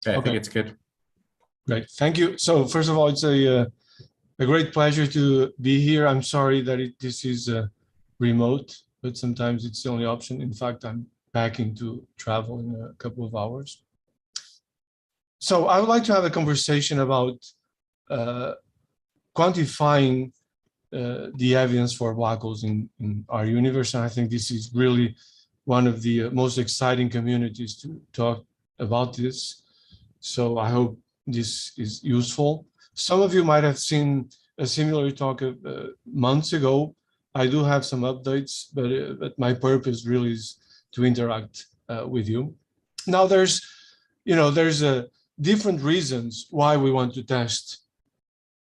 Okay, I think it's good. Great, thank you. So first of all, it's a great pleasure to be here. I'm sorry that this is remote, but sometimes it's the only option. In fact, I'm packing to travel in a couple of hours. So I would like to have a conversation about quantifying the evidence for black holes in our universe. And I think this is really one of the most exciting communities to talk about this. So I hope this is useful. Some of you might have seen a similar talk months ago. I do have some updates, but my purpose really is to interact with you. Now there's different reasons why we want to test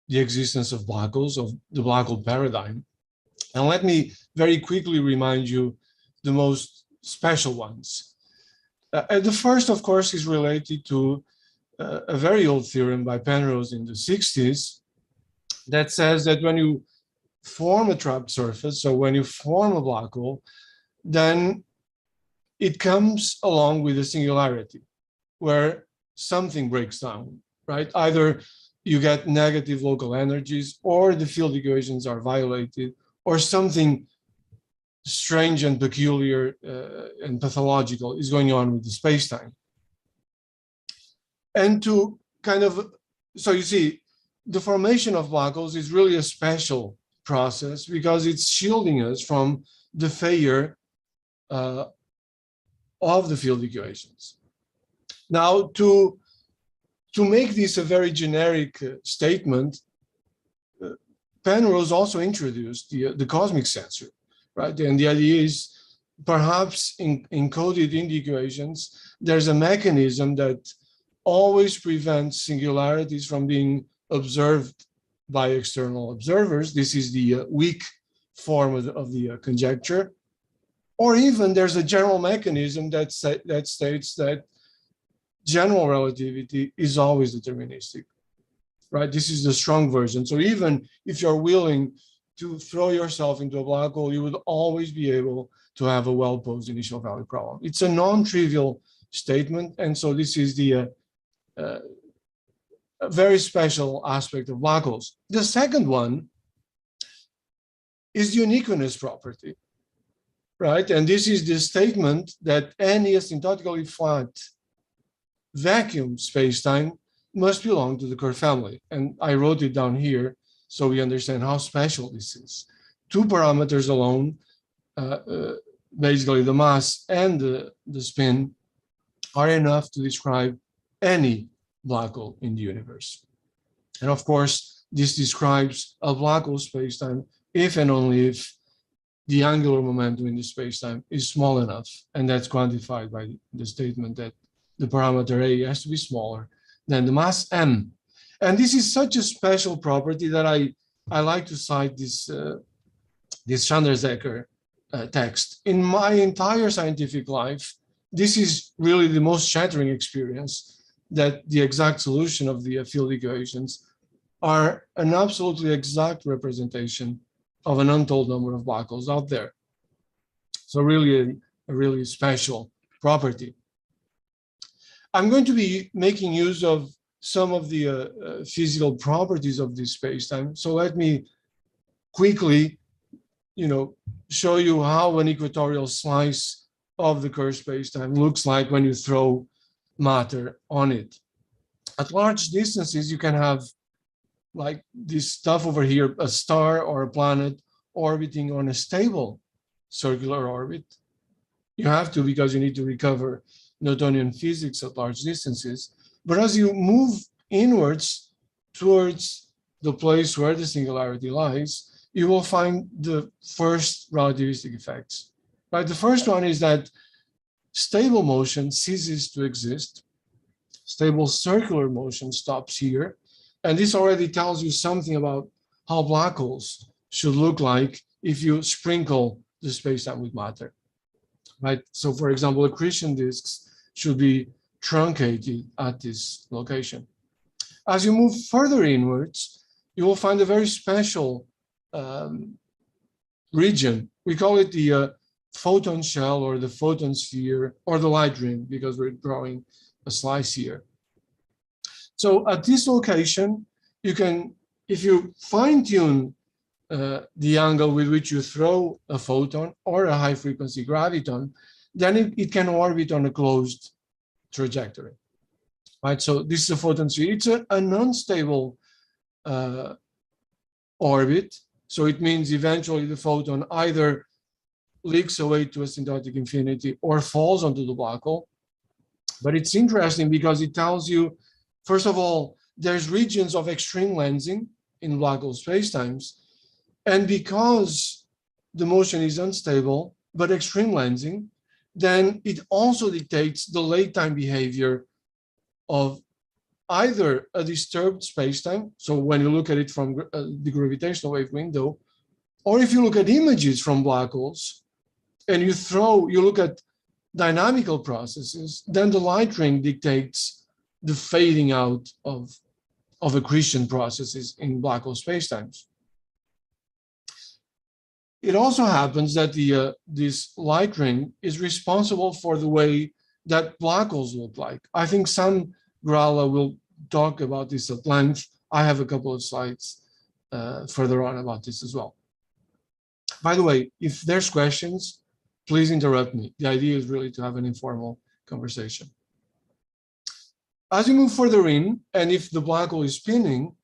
the existence of black holes, of the black hole paradigm. And let me very quickly remind you the most special ones. The first, of course, is related to a very old theorem by Penrose in the 60s that says that when you form a trapped surface, so when you form a black hole, then it comes along with a singularity where something breaks down, right? Either you get negative local energies, or the field equations are violated, or something strange and peculiar and pathological is going on with the space-time. And to kind of, so you see, the formation of black holes is really a special process because it's shielding us from the failure of the field equations. Now, to make this a very generic statement, Penrose also introduced the cosmic sensor, right? And the idea is perhaps encoded in the equations, there's a mechanism that always prevents singularities from being observed by external observers. This is the weak form of the conjecture. Or even there's a general mechanism that states that general relativity is always deterministic, right? This is the strong version. So even if you're willing to throw yourself into a black hole, you would always be able to have a well-posed initial value problem. It's a non-trivial statement. And so this is a very special aspect of black holes. The second one is uniqueness property, right? And this is the statement that any asymptotically flat vacuum spacetime must belong to the Kerr family. And I wrote it down here so we understand how special this is. Two parameters alone, basically the mass and the spin, are enough to describe any black hole in the universe. And of course, this describes a black hole spacetime if and only if the angular momentum in the spacetime is small enough. And that's quantified by the statement that the parameter A has to be smaller than the mass m. And this is such a special property that I like to cite this Chandrasekhar text. In my entire scientific life, this is really the most shattering experience, that the exact solution of the field equations are an absolutely exact representation of an untold number of black holes out there. So really a really special property. I'm going to be making use of some of the physical properties of this spacetime. So let me quickly, show you how an equatorial slice of the Kerr spacetime looks like when you throw matter on it. At large distances, you can have like this stuff over here, a star or a planet orbiting on a stable circular orbit. You have to, because you need to recover Newtonian physics at large distances. But as you move inwards towards the place where the singularity lies, you will find the first relativistic effects. Right? The first one is that stable motion ceases to exist. Stable circular motion stops here. And this already tells you something about how black holes should look like if you sprinkle the spacetime with matter. Right? So for example, accretion disks should be truncated at this location. As you move further inwards, you will find a very special region. We call it the photon shell or the photon sphere or the light ring, because we're drawing a slice here. So at this location, you can, if you fine tune the angle with which you throw a photon or a high frequency graviton, then it can orbit on a closed trajectory, right? So this is a photon sphere. It's an unstable orbit. So it means eventually the photon either leaks away to asymptotic infinity or falls onto the black hole. But it's interesting because it tells you, first of all, there's regions of extreme lensing in black hole spacetimes. And because the motion is unstable, but extreme lensing, then it also dictates the late time behavior of either a disturbed spacetime, so when you look at it from the gravitational wave window, or if you look at images from black holes and you look at dynamical processes, then the light ring dictates the fading out of accretion processes in black hole spacetimes. It also happens that this light ring is responsible for the way that black holes look like. I think Sam Gralla will talk about this at length. I have a couple of slides further on about this as well. By the way, if there's questions, please interrupt me. The idea is really to have an informal conversation. As you move further in, and if the black hole is spinning,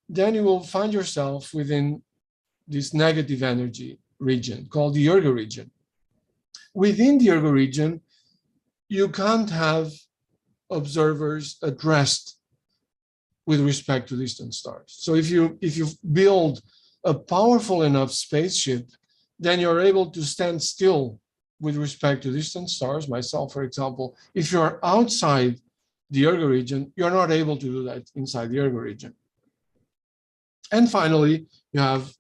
then you will find yourself within this negative energy region called the Ergo region. Within the Ergo region, you can't have observers at rest with respect to distant stars. So if you build a powerful enough spaceship, then you're able to stand still with respect to distant stars. Myself, for example, if you're outside the Ergo region, you're not able to do that inside the Ergo region. And finally, you have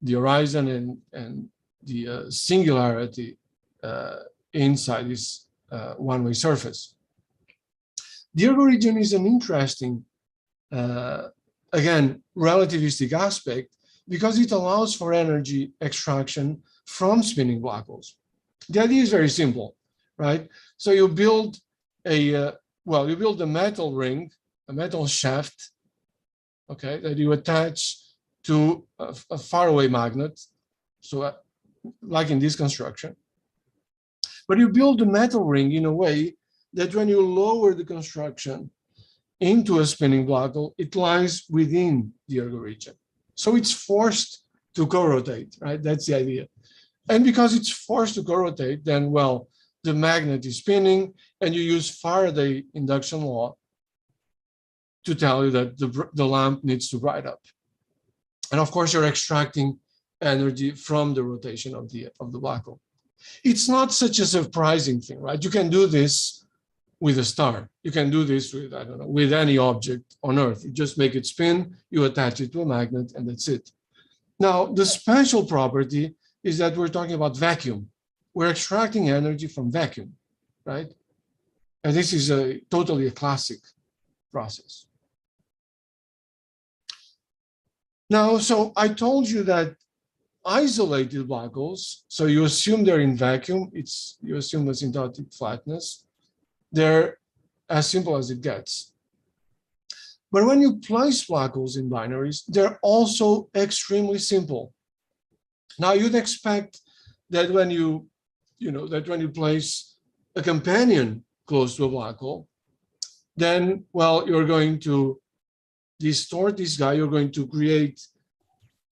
the horizon and the singularity inside this one-way surface. The Ergo region is an interesting, again, relativistic aspect because it allows for energy extraction from spinning black holes. The idea is very simple, right? So you build a metal ring, a metal shaft, okay, that you attach to a faraway magnet, so like in this construction. But you build the metal ring in a way that when you lower the construction into a spinning black hole, it lies within the Ergo region. So it's forced to co-rotate, right? That's the idea. And because it's forced to co-rotate, then, well, the magnet is spinning, and you use Faraday induction law to tell you that the lamp needs to bright up. And of course, you're extracting energy from the rotation of the black hole. It's not such a surprising thing, right? You can do this with a star. You can do this with, I don't know, with any object on Earth. You just make it spin, you attach it to a magnet, and that's it. Now, the special property is that we're talking about vacuum. We're extracting energy from vacuum, right? And this is totally a classic process. Now, so I told you that isolated black holes, so you assume they're in vacuum, you assume asymptotic flatness, they're as simple as it gets. But when you place black holes in binaries, they're also extremely simple. Now you'd expect that when you place a companion close to a black hole, then, well, you're going to distort this guy, you're going to create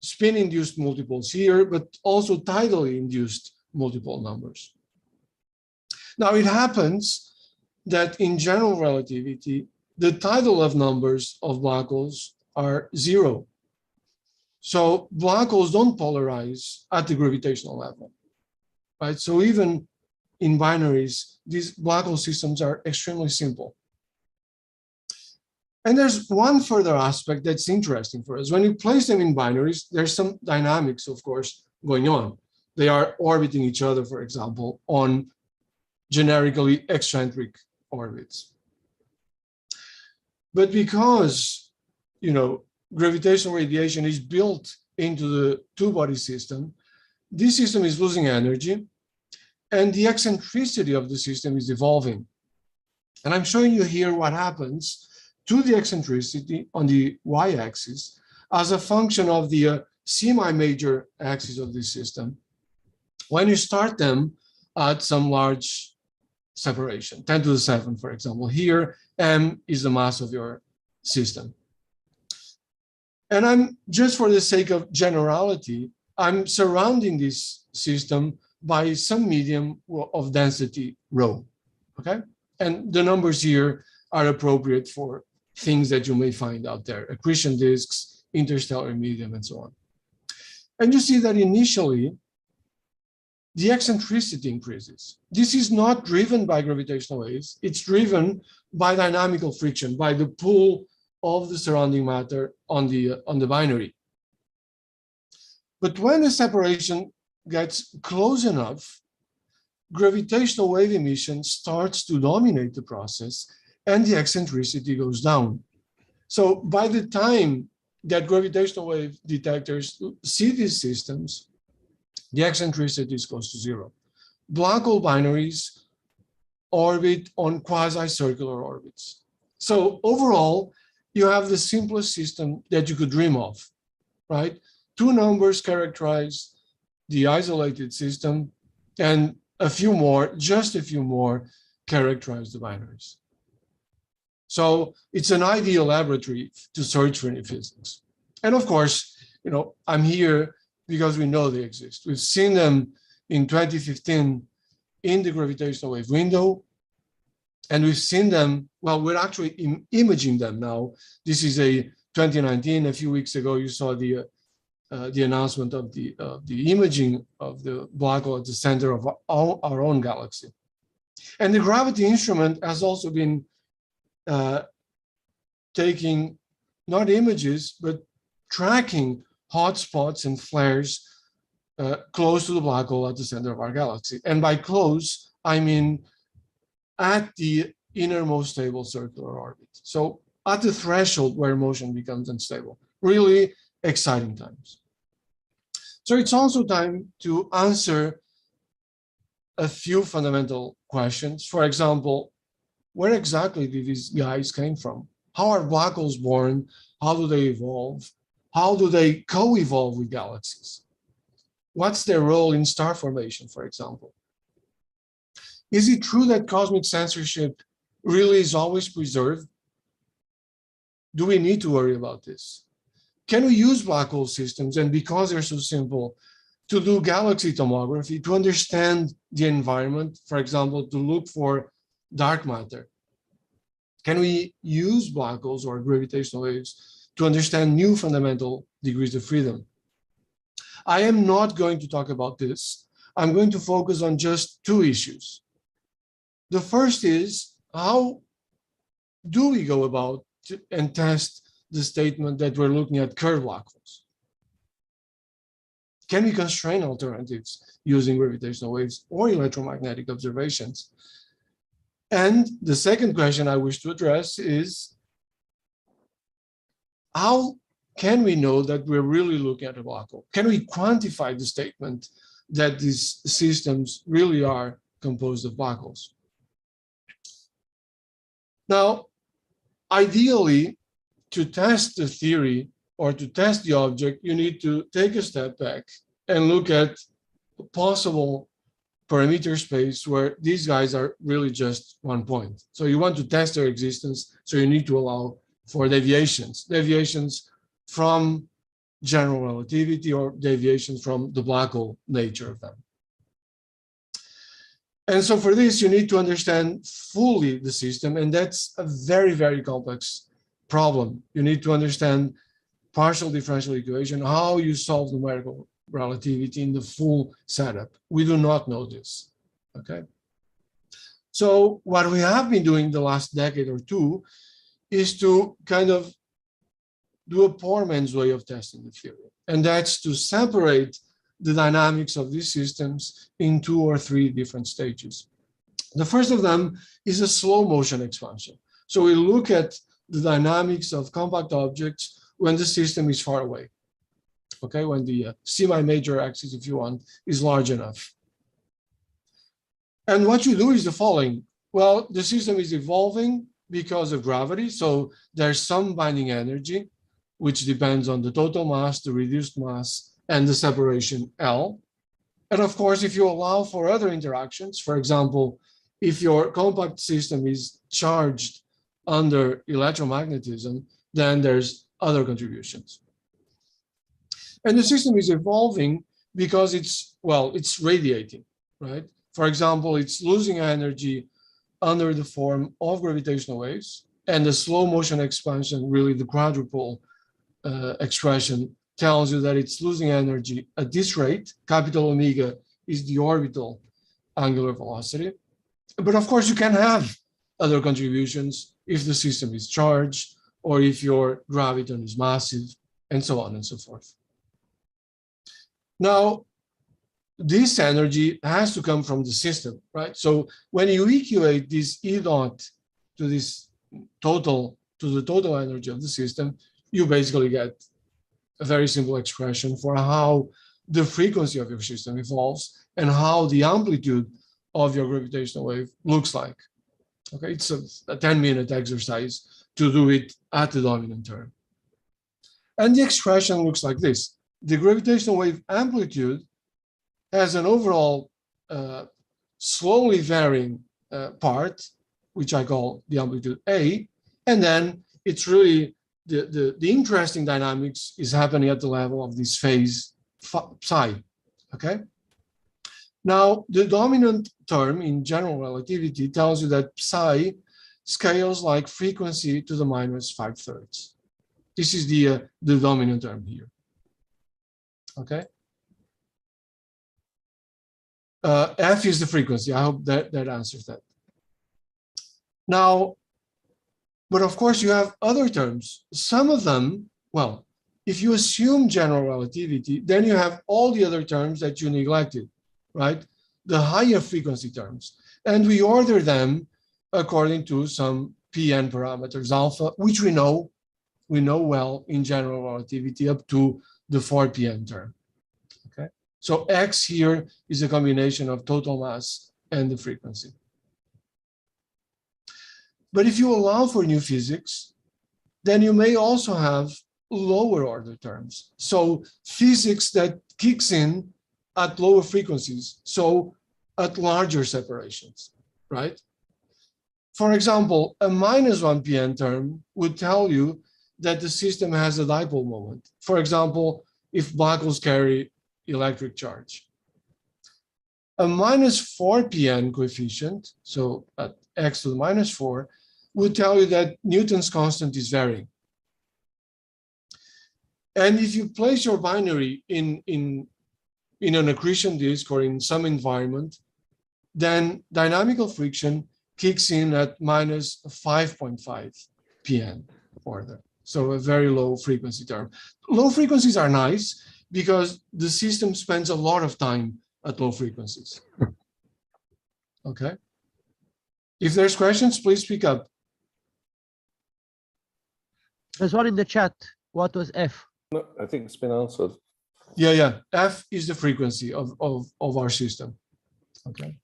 spin-induced multiples here, but also tidally induced multiple numbers. Now it happens that in general relativity, the tidal of numbers of black holes are 0. So black holes don't polarize at the gravitational level, right? So even in binaries, these black hole systems are extremely simple. And there's one further aspect that's interesting for us. When you place them in binaries, there's some dynamics, of course, going on. They are orbiting each other, for example, on generically eccentric orbits. But because, gravitational radiation is built into the two-body system, this system is losing energy, and the eccentricity of the system is evolving. And I'm showing you here what happens to the eccentricity on the y-axis as a function of the semi-major axis of this system when you start them at some large separation, 10 to the 7, for example. Here, m is the mass of your system. And I'm, just for the sake of generality, I'm surrounding this system by some medium of density rho, okay? And the numbers here are appropriate for things that you may find out there, accretion disks, interstellar medium, and so on. And you see that initially, the eccentricity increases. This is not driven by gravitational waves. It's driven by dynamical friction, by the pull of the surrounding matter on the binary. But when the separation gets close enough, gravitational wave emission starts to dominate the process and the eccentricity goes down. So by the time that gravitational wave detectors see these systems, the eccentricity is close to 0. Black hole binaries orbit on quasi-circular orbits. So overall, you have the simplest system that you could dream of, right? 2 numbers characterize the isolated system, and a few more, just a few more, characterize the binaries. So it's an ideal laboratory to search for new physics. And of course, you know, I'm here because we know they exist. We've seen them in 2015 in the gravitational wave window, and we've seen them, well, we're actually imaging them now. This is a 2019, a few weeks ago, you saw the announcement of the imaging of the black hole at the center of our own galaxy. And the gravity instrument has also been taking not images, but tracking hotspots and flares close to the black hole at the center of our galaxy. And by close, I mean at the innermost stable circular orbit. So at the threshold where motion becomes unstable. Really exciting times. So it's also time to answer a few fundamental questions. For example, where exactly did these guys came from? How are black holes born? How do they evolve? How do they co-evolve with galaxies? What's their role in star formation, for example? Is it true that cosmic censorship really is always preserved? Do we need to worry about this? Can we use black hole systems, and because they're so simple, to do galaxy tomography, to understand the environment, for example, to look for dark matter? Can we use black holes or gravitational waves to understand new fundamental degrees of freedom? I am not going to talk about this. I'm going to focus on just 2 issues. The first is, how do we go about and test the statement that we're looking at curved black holes? Can we constrain alternatives using gravitational waves or electromagnetic observations? And the second question I wish to address is, how can we know that we're really looking at a black hole? Can we quantify the statement that these systems really are composed of black holes? Now, ideally, to test the theory or to test the object, you need to take a step back and look at a possible parameter space where these guys are really just one point. So you want to test their existence, so you need to allow for deviations from general relativity or deviations from the black hole nature of them. And so for this, you need to understand fully the system, and that's a very, very complex problem. You need to understand partial differential equation, how you solve numerical relativity in the full setup. We do not know this, okay? So what we have been doing the last decade or 2 is to kind of do a poor man's way of testing the theory. And that's to separate the dynamics of these systems in 2 or 3 different stages. The first of them is a slow motion expansion. So we look at the dynamics of compact objects when the system is far away, okay? When the semi-major axis, if you want, is large enough. And what you do is the following. Well, the system is evolving, because of gravity. So there's some binding energy, which depends on the total mass, the reduced mass, and the separation L. And of course, if you allow for other interactions, for example, if your compact system is charged under electromagnetism, then there's other contributions. And the system is evolving because it's radiating, right? For example, it's losing energy under the form of gravitational waves, and the slow motion expansion, really the quadruple expression, tells you that it's losing energy at this rate. Capital omega is the orbital angular velocity. But of course, you can have other contributions if the system is charged or if your graviton is massive, and so on and so forth. Now, this energy has to come from the system, right? So when you equate this E dot to this total, to the total energy of the system, you basically get a very simple expression for how the frequency of your system evolves and how the amplitude of your gravitational wave looks like. Okay, it's a 10-minute exercise to do it at the dominant term. And the expression looks like this. The gravitational wave amplitude has an overall slowly varying part, which I call the amplitude A, and then it's really the interesting dynamics is happening at the level of this phase psi, okay? Now, the dominant term in general relativity tells you that psi scales like frequency to the minus 5/3. This is the dominant term here, okay? F is the frequency. I hope that answers that. Now, but of course you have other terms. Some of them, well, if you assume general relativity, then you have all the other terms that you neglected, right? The higher frequency terms. And we order them according to some Pn parameters, alpha, which we know well in general relativity up to the 4Pn term, okay? So X here is a combination of total mass and the frequency. But if you allow for new physics, then you may also have lower order terms. So physics that kicks in at lower frequencies, so at larger separations, right? For example, a -1 Pn term would tell you that the system has a dipole moment. For example, if black holes carry electric charge. A -4 Pn coefficient, so at x to the -4, would tell you that Newton's constant is varying. And if you place your binary in an accretion disk or in some environment, then dynamical friction kicks in at -5.5 Pn order. So a very low frequency term. Low frequencies are nice because the system spends a lot of time at low frequencies. Okay. If there's questions, please speak up. There's one in the chat. What was F? No, I think it's been answered. Yeah. F is the frequency of our system. Okay.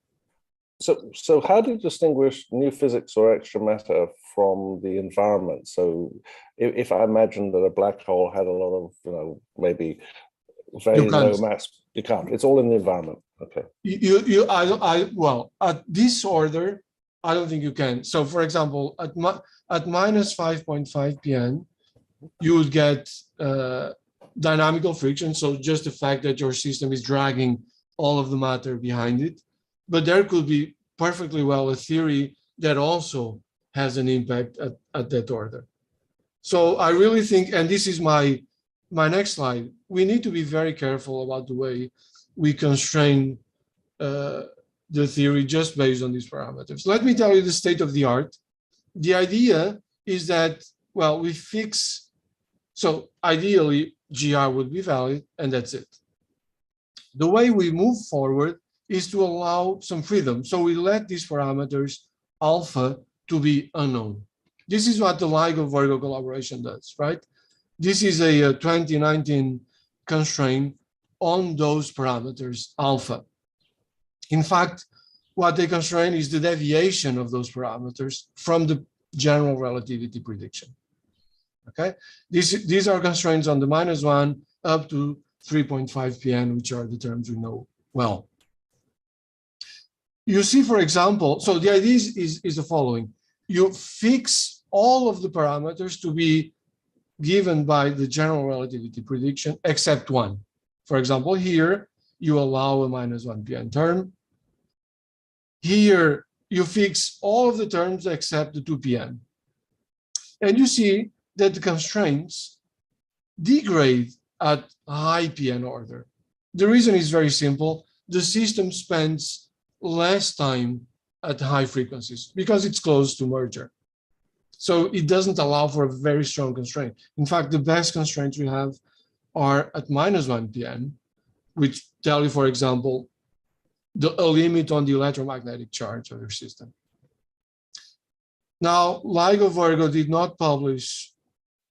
So how do you distinguish new physics or extra matter from the environment? So if I imagine that a black hole had a lot of, maybe very low mass, you can't. It's all in the environment. Okay. Well, at this order, I don't think you can. So for example, at -5.5 Pn, you would get dynamical friction. So just the fact that your system is dragging all of the matter behind it. But there could be perfectly well a theory that also has an impact at that order. So I really think, and this is my next slide, we need to be very careful about the way we constrain the theory just based on these parameters. Let me tell you the state of the art. The idea is that, well, we fix, so ideally GR would be valid and that's it. The way we move forward is to allow some freedom. So we let these parameters alpha to be unknown. This is what the LIGO-Virgo collaboration does, right? This is a 2019 constraint on those parameters alpha. In fact, what they constrain is the deviation of those parameters from the general relativity prediction. Okay, these are constraints on the -1 up to 3.5 PN, which are the terms we know well. You see, for example, so the idea is the following. You fix all of the parameters to be given by the general relativity prediction except one. For example, here you allow a -1 PN term. Here you fix all of the terms except the 2 PN. And you see that the constraints degrade at high PN order. The reason is very simple. The system spends less time at high frequencies because it's close to merger. So it doesn't allow for a very strong constraint. In fact, the best constraints we have are at -1 PN, which tell you, for example, a limit on the electromagnetic charge of your system. Now, LIGO Virgo did not publish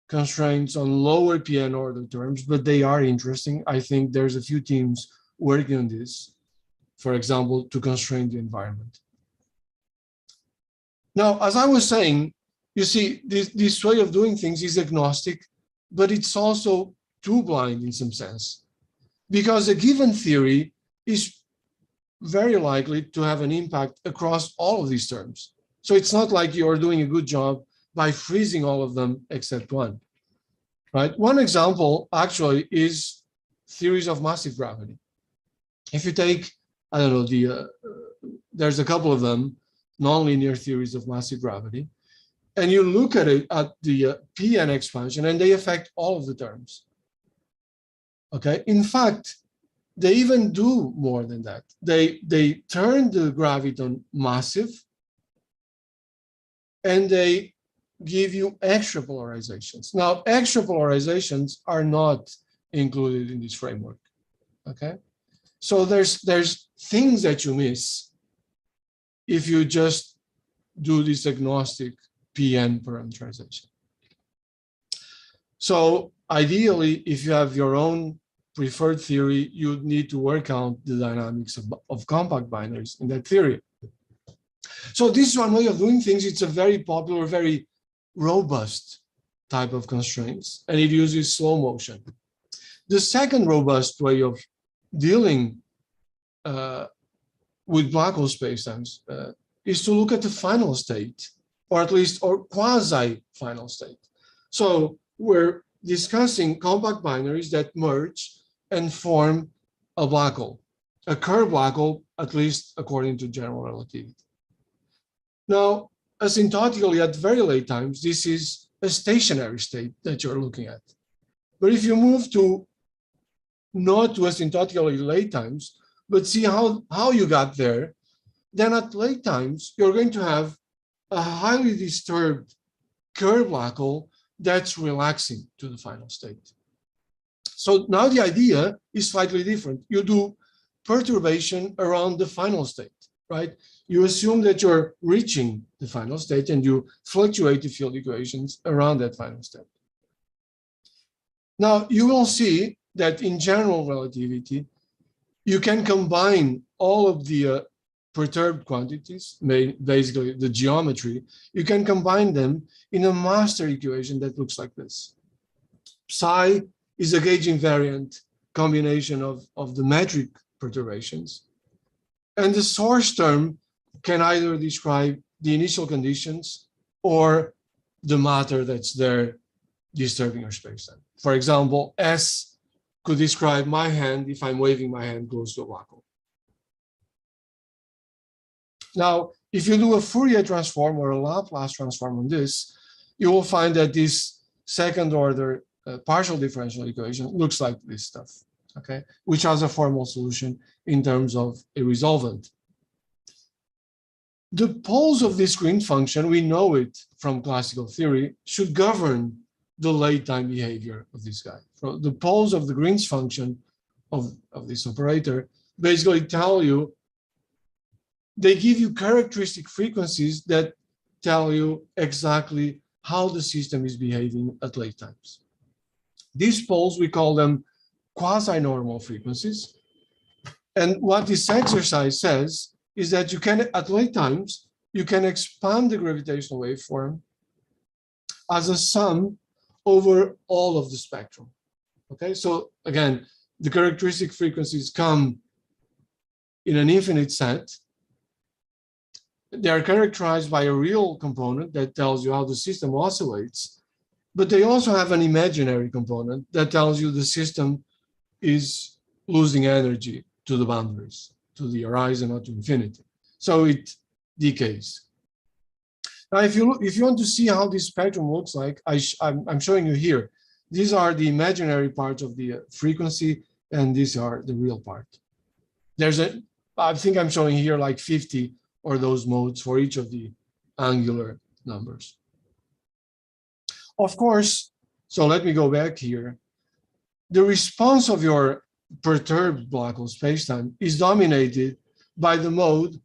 constraints on lower PN order terms, but they are interesting. I think there's a few teams working on this, for example, to constrain the environment. Now, as I was saying, you see, this way of doing things is agnostic, but it's also too blind in some sense, because a given theory is very likely to have an impact across all of these terms. So it's not like you're doing a good job by freezing all of them except one, right? One example actually is theories of massive gravity. If you take, I don't know, there's a couple of them, nonlinear theories of massive gravity, and you look at it at the PN expansion, and they affect all of the terms. Okay, in fact, they even do more than that. They turn the graviton massive, and they give you extra polarizations. Now, extra polarizations are not included in this framework. Okay, so there's things that you miss if you just do this agnostic PN parameterization. So ideally, if you have your own preferred theory, you need to work out the dynamics of compact binaries in that theory. So this is one way of doing things. It's a very popular, very robust type of constraints, and it uses slow motion. The second robust way of dealing with black hole spacetimes is to look at the final state, or at least, or quasi-final state. So we're discussing compact binaries that merge and form a black hole, a curved black hole, at least according to general relativity. Now, asymptotically at very late times, this is a stationary state that you're looking at. But if you move to not to asymptotically late times, but see how you got there, then at late times, you're going to have a highly disturbed curved black hole that's relaxing to the final state. So now the idea is slightly different. You do perturbation around the final state, right? You assume that you're reaching the final state and you fluctuate the field equations around that final state. Now, you will see that in general relativity, you can combine all of the perturbed quantities, basically the geometry, you can combine them in a master equation that looks like this. Psi is a gauge invariant combination of the metric perturbations. And the source term can either describe the initial conditions or the matter that's there disturbing your spacetime. For example, S could describe my hand if I'm waving my hand close to a black hole. Now, if you do a Fourier transform or a Laplace transform on this, you will find that this second order partial differential equation looks like this stuff, okay, which has a formal solution in terms of a resolvent. The poles of this green function, we know it from classical theory, should govern the late time behavior of this guy. So the poles of the Green's function of this operator basically tell you, they give you characteristic frequencies that tell you exactly how the system is behaving at late times. These poles, we call them quasi-normal frequencies. And what this exercise says is that you can, at late times, you can expand the gravitational waveform as a sum over all of the spectrum. Okay, so again, the characteristic frequencies come in an infinite set. They are characterized by a real component that tells you how the system oscillates, but they also have an imaginary component that tells you the system is losing energy to the boundaries, to the horizon or to infinity. So it decays. Now, if you want to see how this spectrum looks like, I'm showing you here. These are the imaginary parts of the frequency, and these are the real part. I think I'm showing here like 50 or those modes for each of the angular numbers. Of course, so let me go back here. The response of your perturbed black hole spacetime is dominated by the mode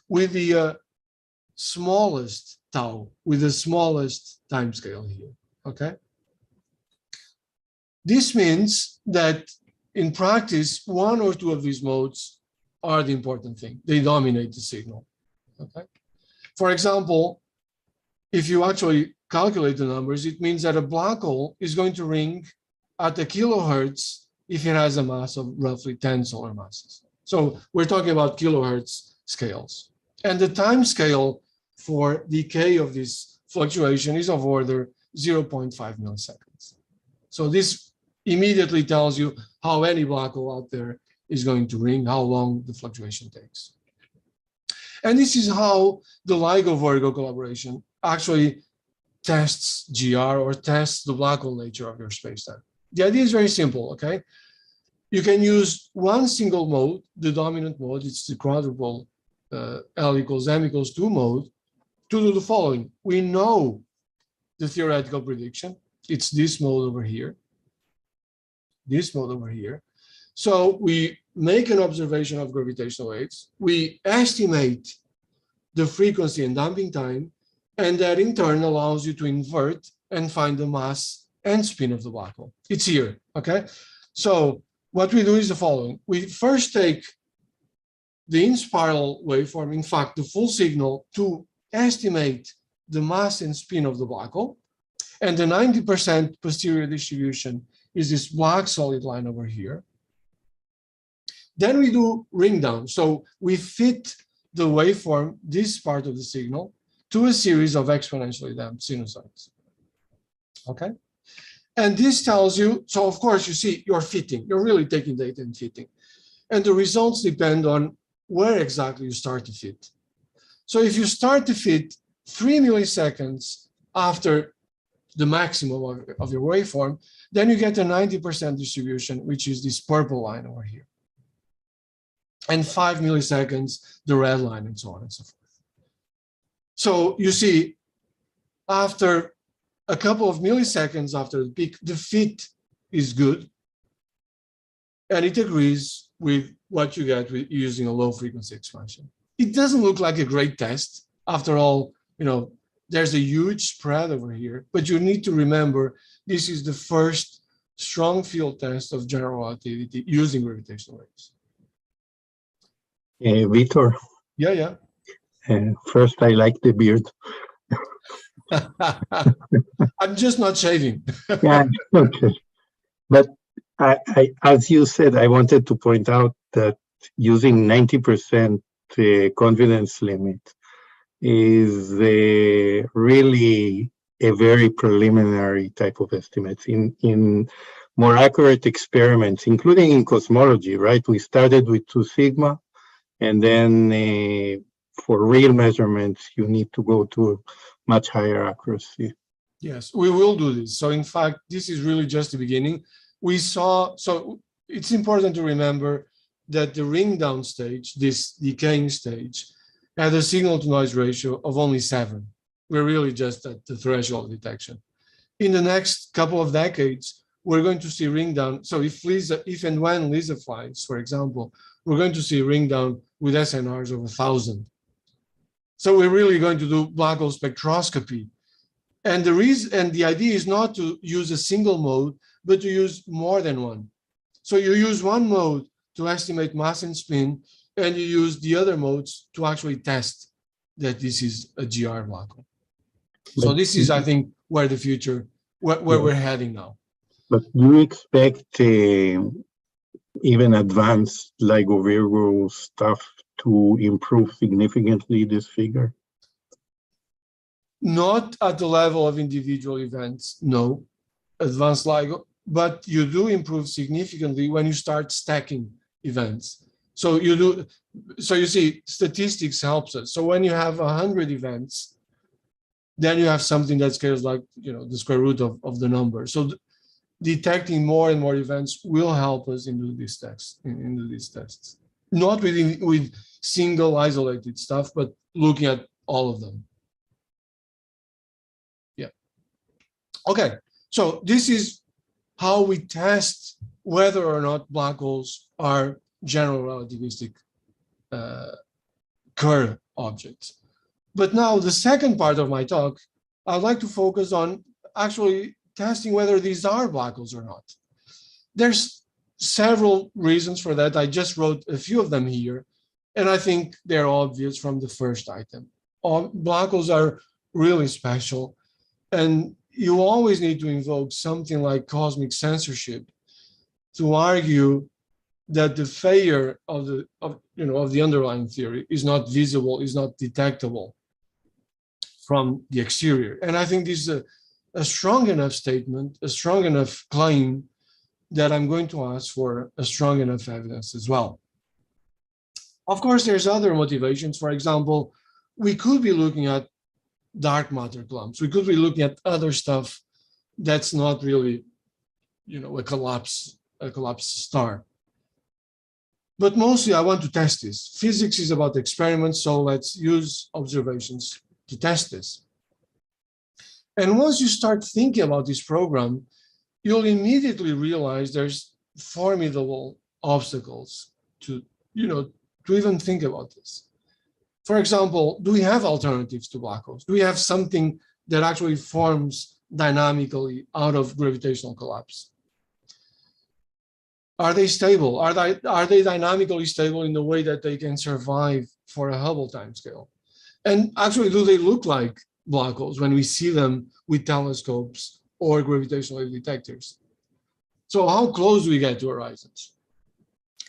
with the smallest tau, with the smallest time scale here, okay? This means that in practice, one or two of these modes are the important thing. They dominate the signal, okay? For example, if you actually calculate the numbers, it means that a black hole is going to ring at a kilohertz if it has a mass of roughly 10 solar masses. So we're talking about kilohertz scales. And the time scale for decay of this fluctuation is of order 0.5 milliseconds. So this immediately tells you how any black hole out there is going to ring, how long the fluctuation takes. And this is how the LIGO-Virgo collaboration actually tests GR or tests the black hole nature of your spacetime. The idea is very simple, okay? You can use one single mode, the dominant mode, it's the quadruple L equals M equals 2 mode, to do the following. We know the theoretical prediction. It's this mode over here. This mode over here. So we make an observation of gravitational waves. We estimate the frequency and damping time, and that in turn allows you to invert and find the mass and spin of the black hole. It's here, okay? So what we do is the following. We first take the in-spiral waveform, in fact, the full signal, to estimate the mass and spin of the black hole. And the 90% posterior distribution is this black solid line over here. Then we do ring down. So we fit the waveform, this part of the signal, to a series of exponentially damped sinusoids. Okay? And this tells you, so of course you see you're fitting, you're really taking data and fitting. And the results depend on where exactly you start to fit. So if you start to fit 3 milliseconds after the maximum of your waveform, then you get a 90% distribution, which is this purple line over here. And 5 milliseconds, the red line, and so on and so forth. So you see, after a couple of milliseconds after the peak, the fit is good. And it agrees with what you get with using a low frequency expansion. It doesn't look like a great test. After all, you know, there's a huge spread over here, but you need to remember this is the first strong field test of general relativity using gravitational waves. Vitor. Yeah. First, I like the beard. I'm just not shaving. Yeah, okay. But I, as you said, I wanted to point out that using 90% confidence limit is really a very preliminary type of estimates. In more accurate experiments, including in cosmology, right? We started with 2 sigma, and then for real measurements, you need to go to much higher accuracy. Yes, we will do this. So in fact, this is really just the beginning. We saw, so it's important to remember that the ring down stage, this decaying stage, had a signal to noise ratio of only 7. We're really just at the threshold of detection. In the next couple of decades, we're going to see ring down. So if and when LISA flies, for example, we're going to see ring down with SNRs of 1,000. So we're really going to do black hole spectroscopy. And the idea is not to use a single mode, but to use more than one. So you use one mode to estimate mass and spin, and you use the other modes to actually test that this is a GR black hole. So But this is, I think, where the future, where Yeah. we're heading now. But do you expect even advanced LIGO Virgo stuff to improve significantly this figure? Not at the level of individual events, no, advanced LIGO, but you do improve significantly when you start stacking events. So you see, statistics helps us. So when you have 100 events, then you have something that scales like, the square root of the number. So detecting more and more events will help us into these tests, not with single isolated stuff, but looking at all of them. Yeah. Okay. So this is how we test whether or not black holes are general relativistic Kerr objects. But now the second part of my talk, I'd like to focus on actually testing whether these are black holes or not. There's several reasons for that. I just wrote a few of them here, and I think they're obvious from the first item. Black holes are really special, and you always need to invoke something like cosmic censorship to argue that the failure of the underlying theory is not visible, is not detectable from the exterior. And I think this is a strong enough statement, a strong enough claim, that I'm going to ask for a strong enough evidence as well. Of course, there's other motivations. For example, we could be looking at dark matter clumps. We could be looking at other stuff that's not really, a collapsed star. But mostly I want to test this. Physics is about experiments, so let's use observations to test this. And once you start thinking about this program, you'll immediately realize there's formidable obstacles to even think about this. For example, do we have alternatives to black holes? Do we have something that actually forms dynamically out of gravitational collapse? Are they stable? Are they dynamically stable in the way that they can survive for a Hubble timescale? And actually, do they look like black holes when we see them with telescopes or gravitational wave detectors? So how close do we get to horizons?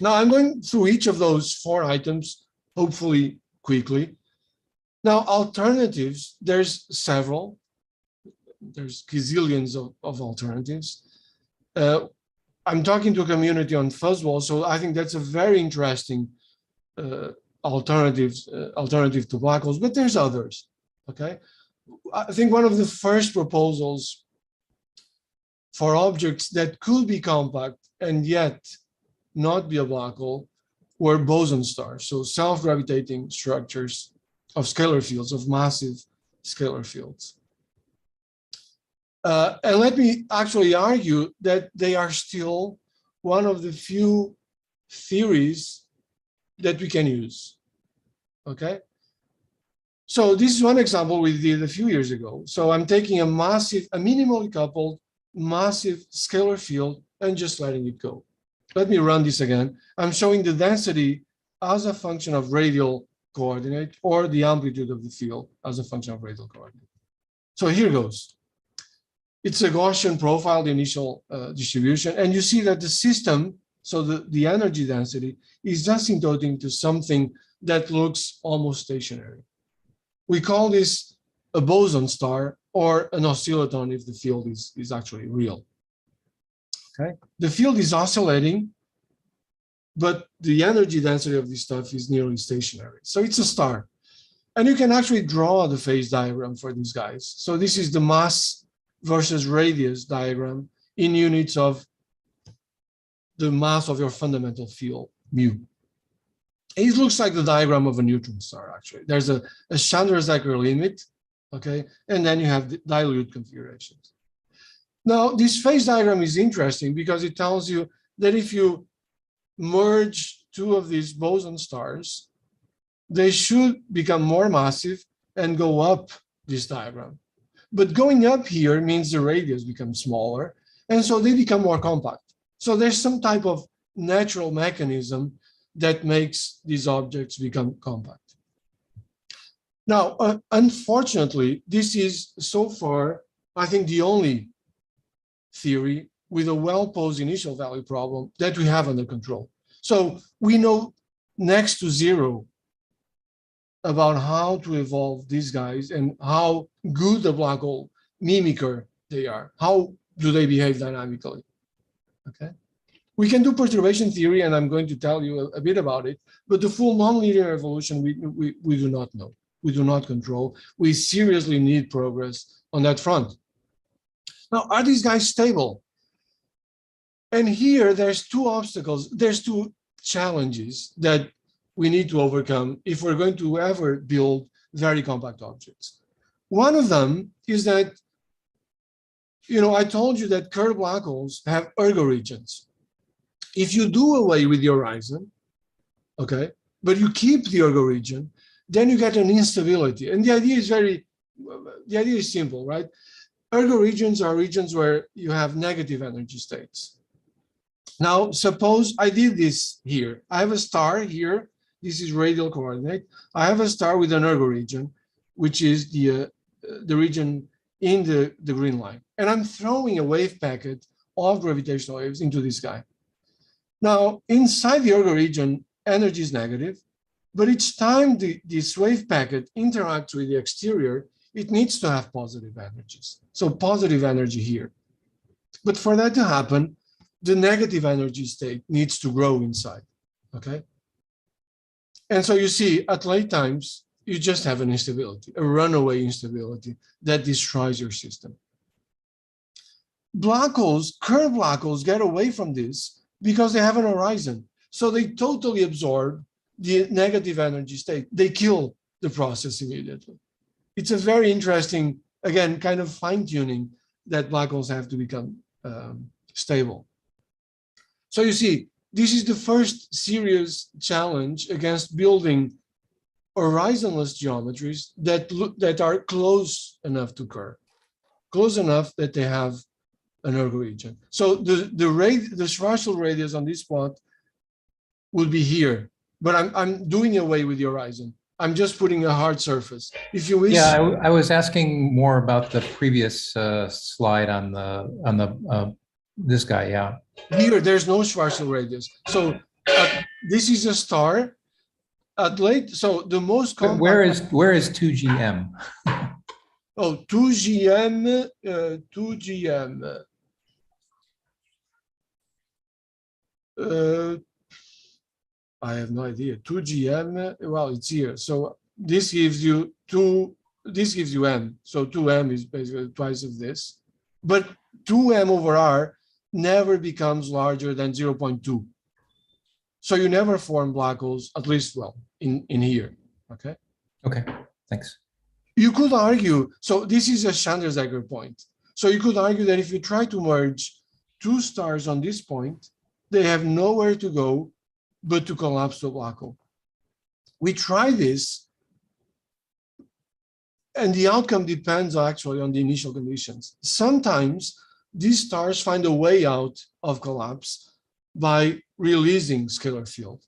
Now, I'm going through each of those 4 items, hopefully quickly. Now, alternatives, there's several. There's gazillions of alternatives. I'm talking to a community on fuzzball, so I think that's a very interesting alternative to black holes, but there's others, okay? I think one of the first proposals for objects that could be compact and yet not be a black hole were boson stars, so self-gravitating structures of scalar fields, of massive scalar fields. And let me actually argue that they are still one of the few theories that we can use, okay? So this is one example we did a few years ago. So I'm taking a minimally coupled, massive scalar field and just letting it go. Let me run this again. I'm showing the density as a function of radial coordinate or the amplitude of the field as a function of radial coordinate. So here goes. It's a Gaussian profile, the initial distribution, and you see that the system, so the energy density, is asymptoting to something that looks almost stationary. We call this a boson star or an oscillaton if the field is actually real. Okay, the field is oscillating, but the energy density of this stuff is nearly stationary. So it's a star. And you can actually draw the phase diagram for these guys. So this is the mass versus radius diagram in units of the mass of your fundamental field, mu. It looks like the diagram of a neutron star, actually. There's a Chandrasekhar limit, okay? And then you have the dilute configurations. Now, this phase diagram is interesting because it tells you that if you merge 2 of these boson stars, they should become more massive and go up this diagram. But going up here means the radius becomes smaller, and so they become more compact. So there's some type of natural mechanism that makes these objects become compact. Now, unfortunately, this is so far, I think, the only theory with a well-posed initial value problem that we have under control. So we know next to zero about how to evolve these guys and how good the black hole mimicker they are. How do they behave dynamically? Okay. We can do perturbation theory, and I'm going to tell you a bit about it, but the full nonlinear evolution, we do not know. We do not control. We seriously need progress on that front. Now, are these guys stable? And here, there's two obstacles. There's two challenges that we need to overcome if we're going to ever build very compact objects. One of them is that, I told you that curved black holes have ergo regions. If you do away with the horizon, okay, but you keep the ergo region, then you get an instability. And the idea is simple, right? Ergo regions are regions where you have negative energy states. Now, suppose I did this here. I have a star here. This is radial coordinate. I have a star with an ergo region, which is the region in the green line. And I'm throwing a wave packet of gravitational waves into this guy. Now, inside the ergo region, energy is negative, but each time this wave packet interacts with the exterior, it needs to have positive energies. So positive energy here. But for that to happen, the negative energy state needs to grow inside, okay? And so you see, at late times, you just have an instability, a runaway instability that destroys your system. Black holes, curved black holes, get away from this because they have an horizon. So they totally absorb the negative energy state. They kill the process immediately. It's a very interesting, again, kind of fine-tuning that black holes have to become stable. So you see, this is the first serious challenge against building horizonless geometries that are close enough to curve, close enough that they have an ergo region. So the Schwarzschild radius on this plot will be here, but I'm doing away with the horizon. I'm just putting a hard surface. If you wish. Yeah, I was asking more about the previous slide on the this guy. Yeah. Here, there's no Schwarzschild radius. So this is a star. So the most compact. Where is 2GM? Oh, 2GM, 2GM. I have no idea. 2GM, well, it's here. So this gives you M. So 2M is basically twice of this. But 2M over R never becomes larger than 0.2. So you never form black holes, at least, well, in here, okay? Okay, thanks. You could argue, so this is a Chandrasekhar point. So you could argue that if you try to merge two stars on this point, they have nowhere to go but to collapse to a black hole. We try this, and the outcome depends actually on the initial conditions. Sometimes these stars find a way out of collapse by releasing scalar field.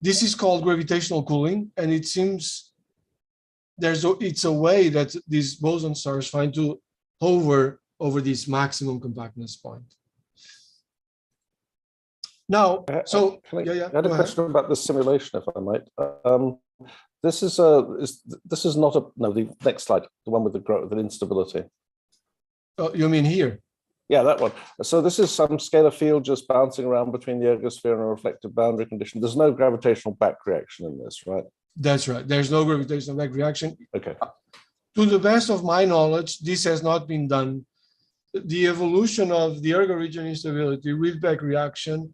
This is called gravitational cooling, and it seems it's a way that these boson stars find to hover over this maximum compactness point. Now, so I had a question about the simulation, if I might. This is not the next slide, the one with the instability. Oh, you mean here? Yeah, that one. So this is some scalar field just bouncing around between the ergosphere and a reflective boundary condition. There's no gravitational back reaction in this, right? That's right. There's no gravitational back reaction. Okay. To the best of my knowledge, this has not been done. The evolution of the ergo region instability with back reaction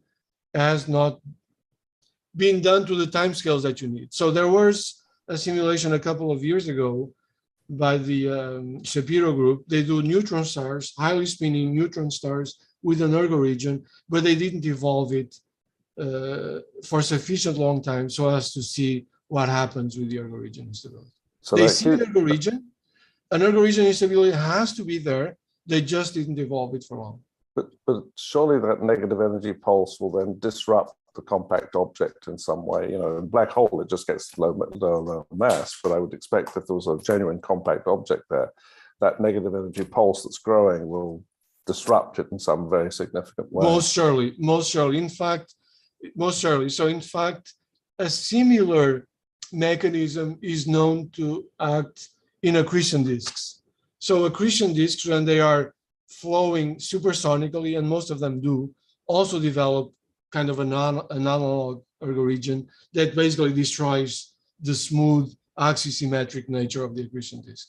has not been done to the timescales that you need. So there was a simulation a couple of years ago by the Shapiro group. They do neutron stars, highly spinning neutron stars with an ergo region, but they didn't evolve it for sufficient long time so as to see what happens with the ergo region instability. So they see an ergo region. An ergo region instability has to be there. They just didn't evolve it for long. But surely that negative energy pulse will then disrupt the compact object in some way. You know, in black hole, it just gets low mass, but I would expect if there was a genuine compact object there, that negative energy pulse that's growing will disrupt it in some very significant way. Most surely. In fact, most surely. So in fact, a similar mechanism is known to act in accretion disks. So accretion disks, when they are flowing supersonically, and most of them do, also develop kind of an analog ergo region that basically destroys the smooth axisymmetric nature of the accretion disk.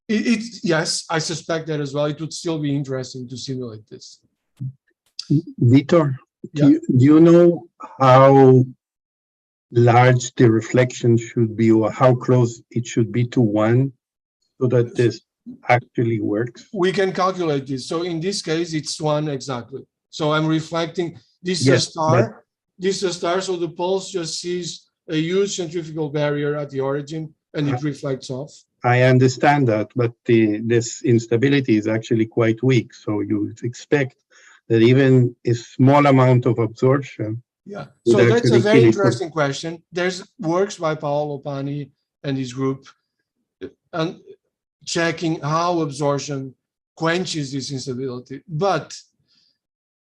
Yes, I suspect that as well. It would still be interesting to simulate this. Vitor, Yeah. do you know how large the reflection should be, or how close it should be to 1 so that this actually works? We can calculate this. So in this case, it's 1 exactly. So I'm reflecting, this is Yes, a star. This is a star, so the pulse just sees a huge centrifugal barrier at the origin and it reflects off. I understand that, but this instability is actually quite weak. So you would expect that even a small amount of absorption. Yeah, would so that's a actually very kill it. interesting question. There's works by Paolo Pani and his group and checking how absorption quenches this instability. But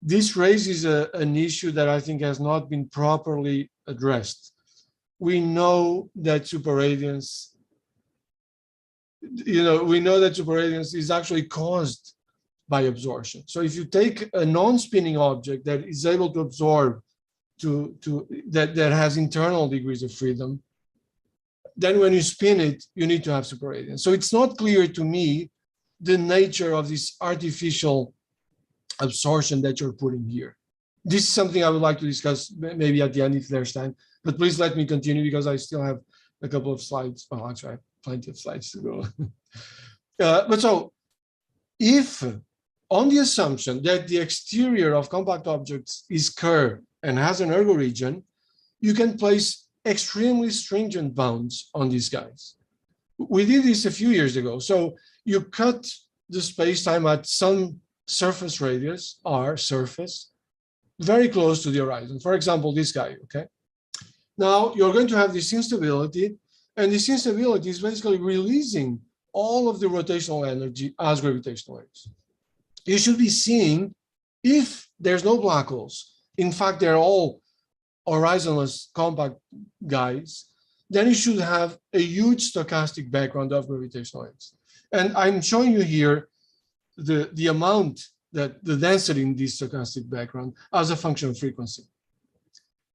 this raises an issue that I think has not been properly addressed. We know that superradiance, superradiance is actually caused by absorption. So if you take a non-spinning object that is able to absorb that has internal degrees of freedom, then when you spin it, you need to have superradiance. So it's not clear to me the nature of this artificial absorption that you're putting here. This is something I would like to discuss maybe at the end if there's time, but please let me continue because I still have a couple of slides. Well, actually, I have plenty of slides to go. But so if on the assumption that the exterior of compact objects is curved and has an ergo region, you can place extremely stringent bounds on these guys. We did this a few years ago. So you cut the space-time at some surface radius, R surface, very close to the horizon. For example, this guy, okay? Now you're going to have this instability, and this instability is basically releasing all of the rotational energy as gravitational waves. You should be seeing, if there's no black holes, in fact, they're all horizonless compact guys, then you should have a huge stochastic background of gravitational waves. And I'm showing you here the amount, that the density in this stochastic background as a function of frequency.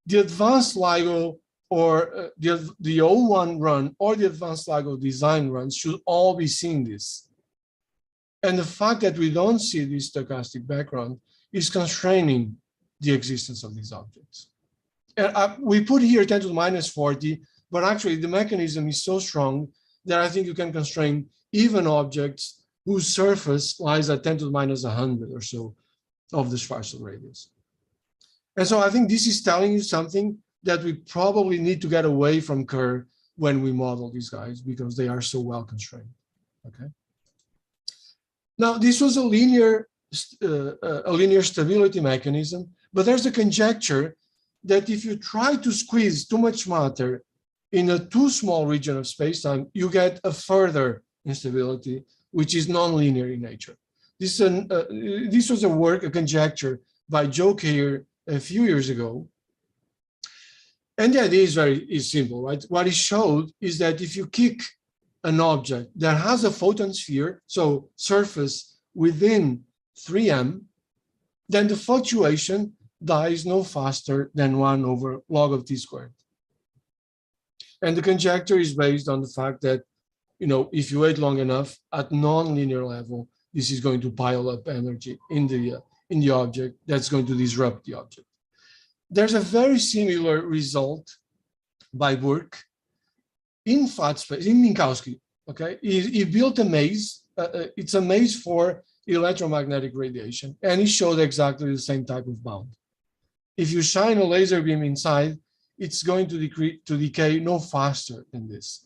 The advanced LIGO or the O1 run or the advanced LIGO design runs should all be seeing this. And the fact that we don't see this stochastic background is constraining the existence of these objects. And we put here 10 to the minus 40, but actually the mechanism is so strong that I think you can constrain even objects whose surface lies at 10 to the minus 100 or so of the Schwarzschild radius. And so I think this is telling you something that we probably need to get away from Kerr when we model these guys because they are so well constrained, okay? Now, this was a linear stability mechanism, but there's a conjecture that if you try to squeeze too much matter in a too small region of space-time, you get a further instability, which is nonlinear in nature. This was a conjecture by Joe Keir a few years ago. And the idea is simple, right? What he showed is that if you kick an object that has a photon sphere, so surface within 3m, then the fluctuation dies no faster than 1 over log of t squared. And the conjecture is based on the fact that, if you wait long enough at non-linear level, this is going to pile up energy in the object that's going to disrupt the object. There's a very similar result by Burke in flat space, in Minkowski, okay? He built a maze. It's a maze for electromagnetic radiation, and he showed exactly the same type of bound. If you shine a laser beam inside, it's going to decay no faster than this.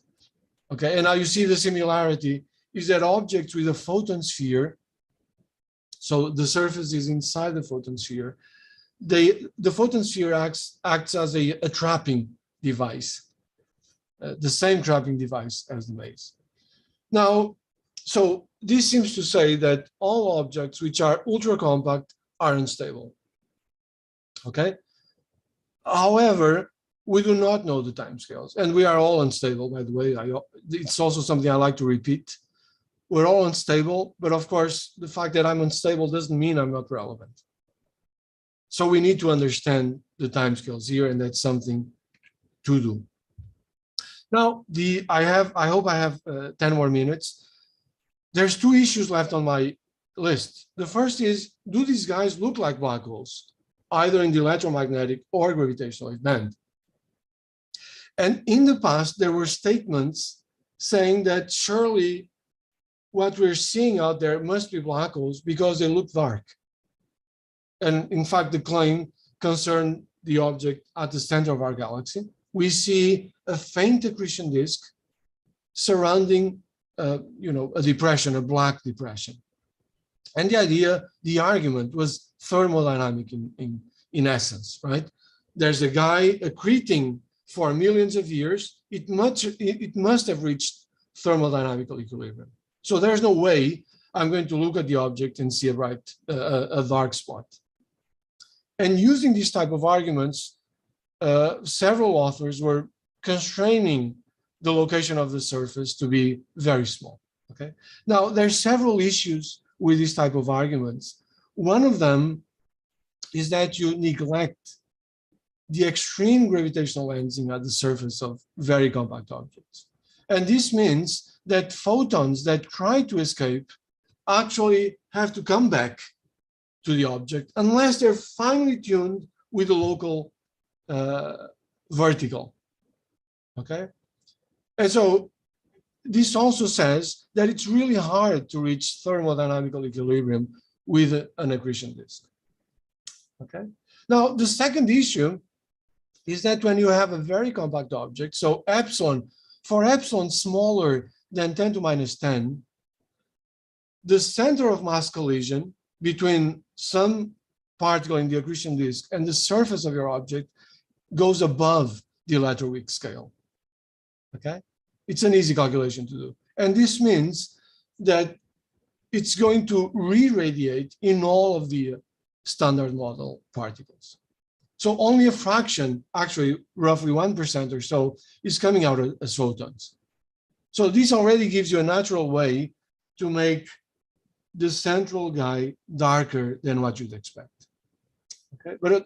Okay, and now you see the similarity is that objects with a photon sphere, so the surface is inside the photon sphere, the photon sphere acts as a trapping device, the same trapping device as the maze. Now, so this seems to say that all objects which are ultra compact are unstable. Okay. However, we do not know the timescales, and we are all unstable, by the way. It's also something I like to repeat. We're all unstable, but of course, the fact that I'm unstable doesn't mean I'm not relevant. So we need to understand the timescales here, and that's something to do. Now, I hope I have 10 more minutes. There's two issues left on my list. The first is, do these guys look like black holes, either in the electromagnetic or gravitational wave band? And in the past, there were statements saying that surely what we're seeing out there must be black holes because they look dark. And in fact, the claim concerned the object at the center of our galaxy. We see a faint accretion disk surrounding a depression, a black depression. And the argument was thermodynamic in essence, right? There's a guy accreting for millions of years. It must have reached thermodynamical equilibrium. So there's no way I'm going to look at the object and see a dark spot. And using these type of arguments, several authors were constraining the location of the surface to be very small. Okay. Now there's several issues with this type of arguments. One of them is that you neglect the extreme gravitational lensing at the surface of very compact objects. And this means that photons that try to escape actually have to come back to the object unless they're finely tuned with the local vertical. Okay. And so this also says that it's really hard to reach thermodynamical equilibrium with an accretion disk. Okay. Now, the second issue is that when you have a very compact object, so for epsilon smaller than 10 to minus 10, the center of mass collision between some particle in the accretion disk and the surface of your object goes above the electroweak scale. Okay. It's an easy calculation to do. And this means that it's going to re-radiate in all of the standard model particles. So only a fraction, actually roughly 1% or so, is coming out as photons. So this already gives you a natural way to make the central guy darker than what you'd expect. Okay, but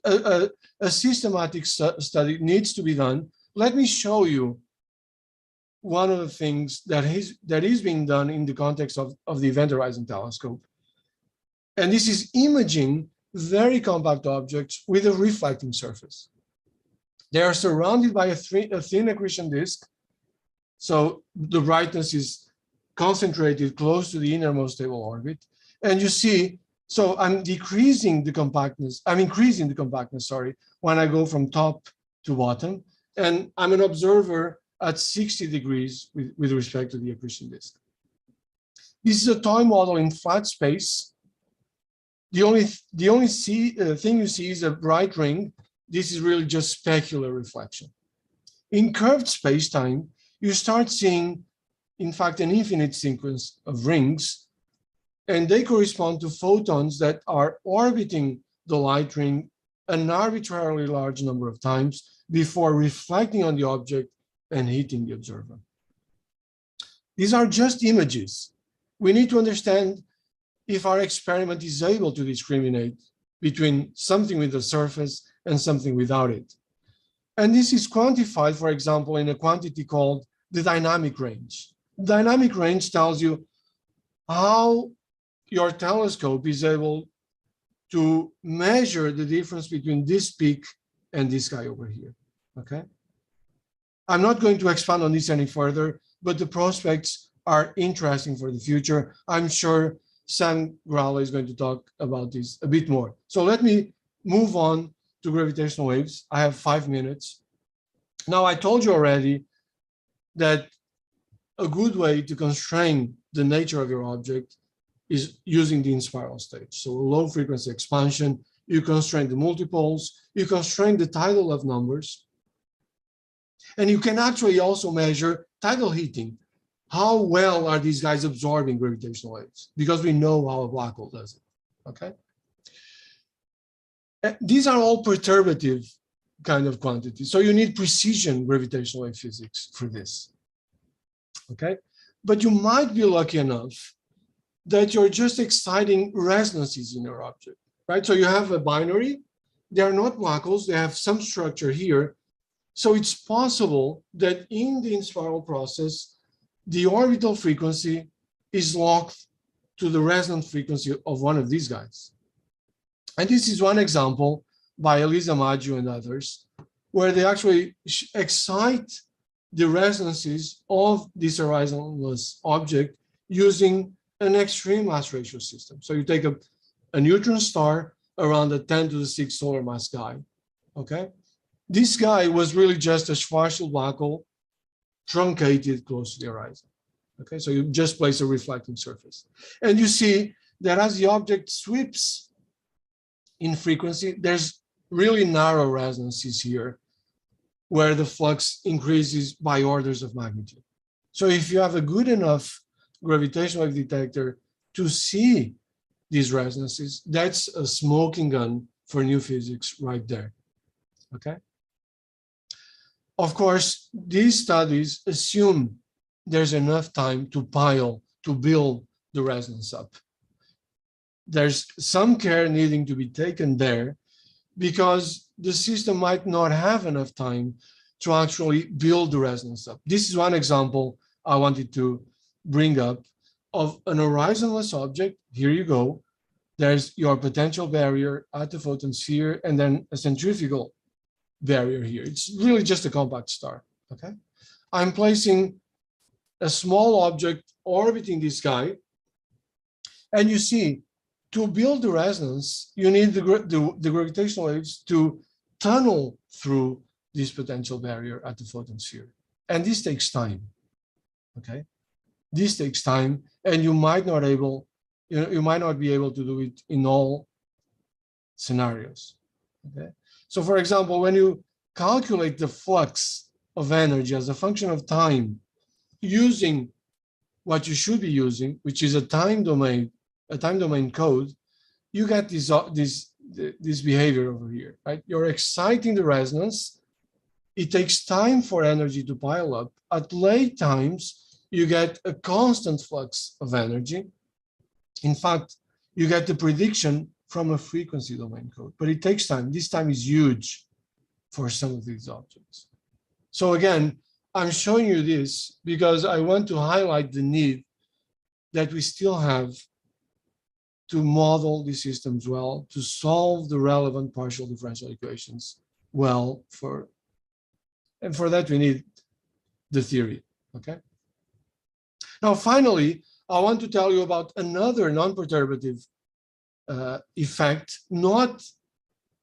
a systematic study needs to be done. Let me show you one of the things that is being done in the context of the Event Horizon Telescope. And this is imaging very compact objects with a reflecting surface. They are surrounded by a thin accretion disk. So the brightness is concentrated close to the innermost stable orbit. And you see, so I'm increasing the compactness, sorry, when I go from top to bottom. And I'm an observer at 60 degrees with respect to the accretion disk. This is a toy model in flat space. The only thing you see is a bright ring. This is really just specular reflection. In curved space-time, you start seeing, in fact, an infinite sequence of rings, and they correspond to photons that are orbiting the light ring an arbitrarily large number of times before reflecting on the object and hitting the observer. These are just images. We need to understand if our experiment is able to discriminate between something with a surface and something without it. And this is quantified, for example, in a quantity called the dynamic range. Dynamic range tells you how your telescope is able to measure the difference between this peak and this guy over here, okay? I'm not going to expand on this any further, but the prospects are interesting for the future. I'm sure Sam Growler is going to talk about this a bit more. So let me move on to gravitational waves. I have 5 minutes. Now, I told you already that a good way to constrain the nature of your object is using the in-spiral stage. So low frequency expansion you constrain the multipoles, you constrain the tidal of numbers, and you can actually also measure tidal heating. How well are these guys absorbing gravitational waves? Because we know how a black hole does it, okay? These are all perturbative kind of quantities. So you need precision gravitational wave physics for this, okay? But you might be lucky enough that you're just exciting resonances in your object, right? So you have a binary, they are not black holes, they have some structure here. So it's possible that in the inspiral process, the orbital frequency is locked to the resonant frequency of one of these guys. And this is one example by Elisa Maggio and others, where they actually excite the resonances of this horizonless object using an extreme mass ratio system. So you take a neutron star around a 10 to the 6 solar mass guy, okay? This guy was really just a Schwarzschild black hole truncated close to the horizon, okay? So you just place a reflecting surface. And you see that as the object sweeps in frequency, there's really narrow resonances here where the flux increases by orders of magnitude. So if you have a good enough gravitational wave detector to see these resonances, that's a smoking gun for new physics right there, okay? Of course, these studies assume there's enough time to build the resonance up. There's some care needing to be taken there because the system might not have enough time to actually build the resonance up. This is one example I wanted to bring up of an horizonless object. Here you go. There's your potential barrier at the photon sphere and then a centrifugal barrier here. It's really just a compact star, okay? I'm placing a small object orbiting this guy, and you see, to build the resonance, you need the gravitational waves to tunnel through this potential barrier at the photon sphere. And this takes time, okay? This takes time, and you might not be able to do it in all scenarios, okay? So for example, when you calculate the flux of energy as a function of time using what you should be using, which is a time domain code, you get this behavior over here, right? You're exciting the resonance. It takes time for energy to pile up. At late times, you get a constant flux of energy. In fact, you get the prediction from a frequency domain code, but it takes time. This time is huge for some of these objects. So again, I'm showing you this because I want to highlight the need that we still have to model these systems well, to solve the relevant partial differential equations well, and for that we need the theory, okay? Now, finally, I want to tell you about another non-perturbative effect, not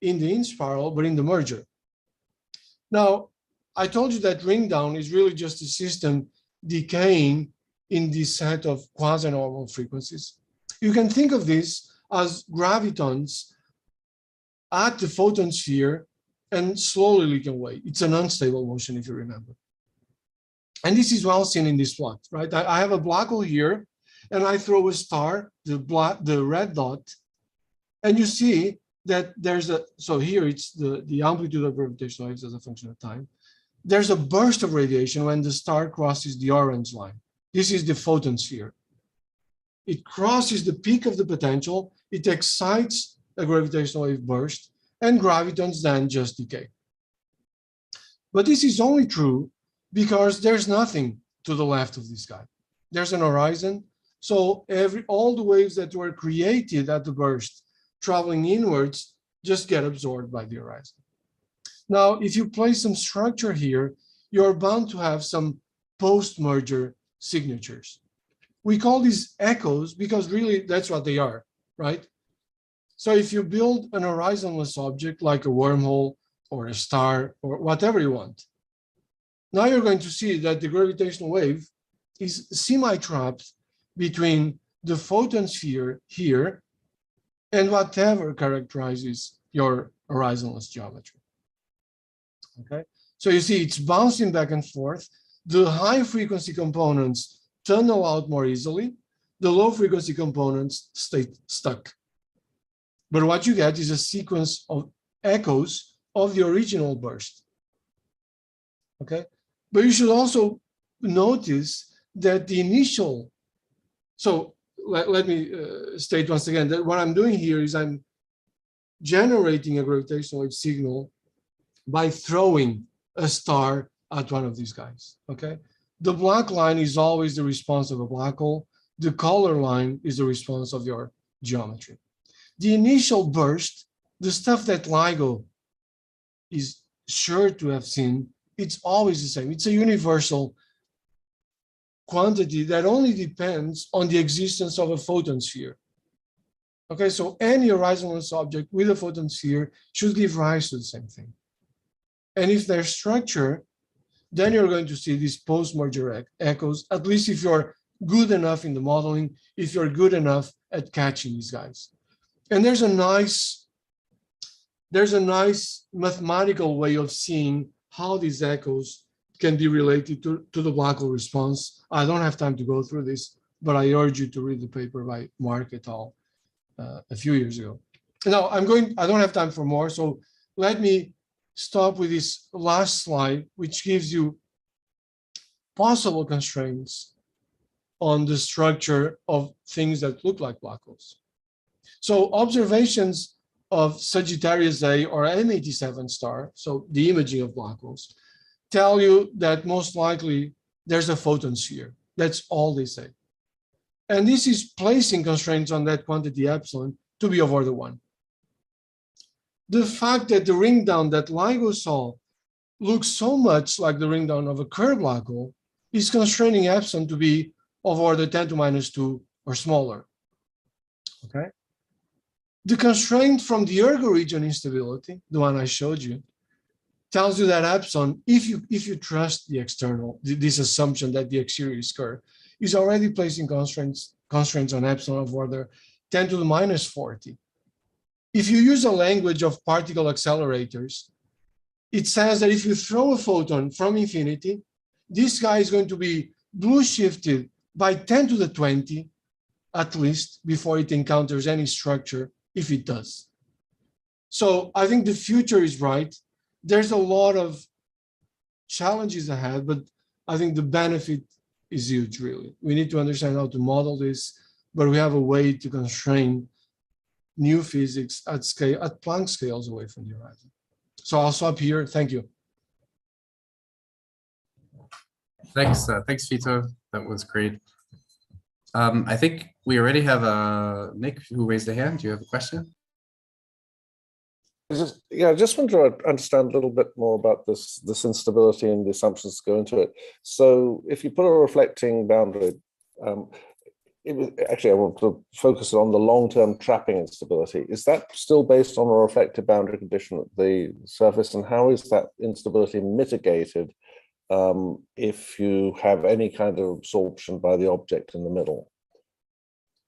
in the in-spiral, but in the merger. Now, I told you that ring down is really just a system decaying in this set of quasi-normal frequencies. You can think of this as gravitons at the photon sphere and slowly leaking away. It's an unstable motion, if you remember. And this is well seen in this plot, right? I have a black hole here, and I throw a star, the red dot, and you see that there's so here it's the amplitude of gravitational waves as a function of time. There's a burst of radiation when the star crosses the orange line. This is the photon sphere. It crosses the peak of the potential, it excites a gravitational wave burst, and gravitons then just decay. But this is only true because there's nothing to the left of this guy. There's an horizon, so all the waves that were created at the burst traveling inwards just get absorbed by the horizon. Now, if you place some structure here, you're bound to have some post-merger signatures. We call these echoes because really that's what they are, right? So if you build an horizonless object like a wormhole or a star or whatever you want, now you're going to see that the gravitational wave is semi-trapped between the photon sphere here and whatever characterizes your horizonless geometry. Okay, so you see it's bouncing back and forth. The high frequency components tunnel out more easily. The low frequency components stay stuck. But what you get is a sequence of echoes of the original burst. Okay, but you should also notice that the initial, so let me state once again that what I'm doing here is I'm generating a gravitational wave signal by throwing a star at one of these guys, okay? The black line is always the response of a black hole. The color line is the response of your geometry. The initial burst, the stuff that LIGO is sure to have seen, it's always the same. It's a universal quantity that only depends on the existence of a photon sphere. Okay, so any horizonless object with a photon sphere should give rise to the same thing. And if there's structure, then you're going to see these post-merger echoes, at least if you're good enough in the modeling, if you're good enough at catching these guys. And there's a nice mathematical way of seeing how these echoes can be related to the black hole response. I don't have time to go through this, but I urge you to read the paper by Mark et al. A few years ago. Now I don't have time for more, so let me stop with this last slide, which gives you possible constraints on the structure of things that look like black holes. So observations of Sagittarius A or M87 star, so the imaging of black holes, tell you that most likely there's a photon sphere. That's all they say. And this is placing constraints on that quantity epsilon to be of order 1. The fact that the ring down that LIGO saw looks so much like the ring down of a Kerr black hole is constraining epsilon to be of order 10 to minus 2 or smaller. Okay. The constraint from the Ergo Region instability, the one I showed you, tells you that epsilon, if you trust the external, this assumption that the exterior is Kerr, is already placing constraints on epsilon of order 10 to the minus 40. If you use a language of particle accelerators, it says that if you throw a photon from infinity, this guy is going to be blue shifted by 10 to the 20, at least, before it encounters any structure, if it does. So I think the future is right. There's a lot of challenges ahead, but I think the benefit is huge, really. We need to understand how to model this, but we have a way to constrain new physics at scale, at Planck scales away from the horizon. So I'll stop here. Thank you. Thanks, Vitor. That was great. I think we already have Nick who raised a hand. Do you have a question? I just want to understand a little bit more about this instability and the assumptions that go into it. So if you put a reflecting boundary, actually I want to focus on the long-term trapping instability. Is that still based on a reflective boundary condition at the surface, and how is that instability mitigated if you have any kind of absorption by the object in the middle?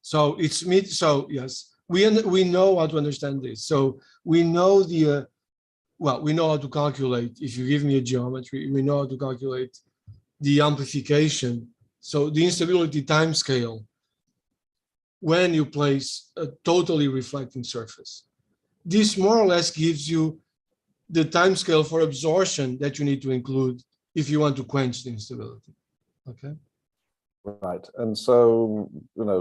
So yes, we know how to understand this. So we know we know how to calculate. If you give me a geometry, we know how to calculate the amplification. So the instability time scale when you place a totally reflecting surface. This more or less gives you the time scale for absorption that you need to include if you want to quench the instability. Okay. Right, and so,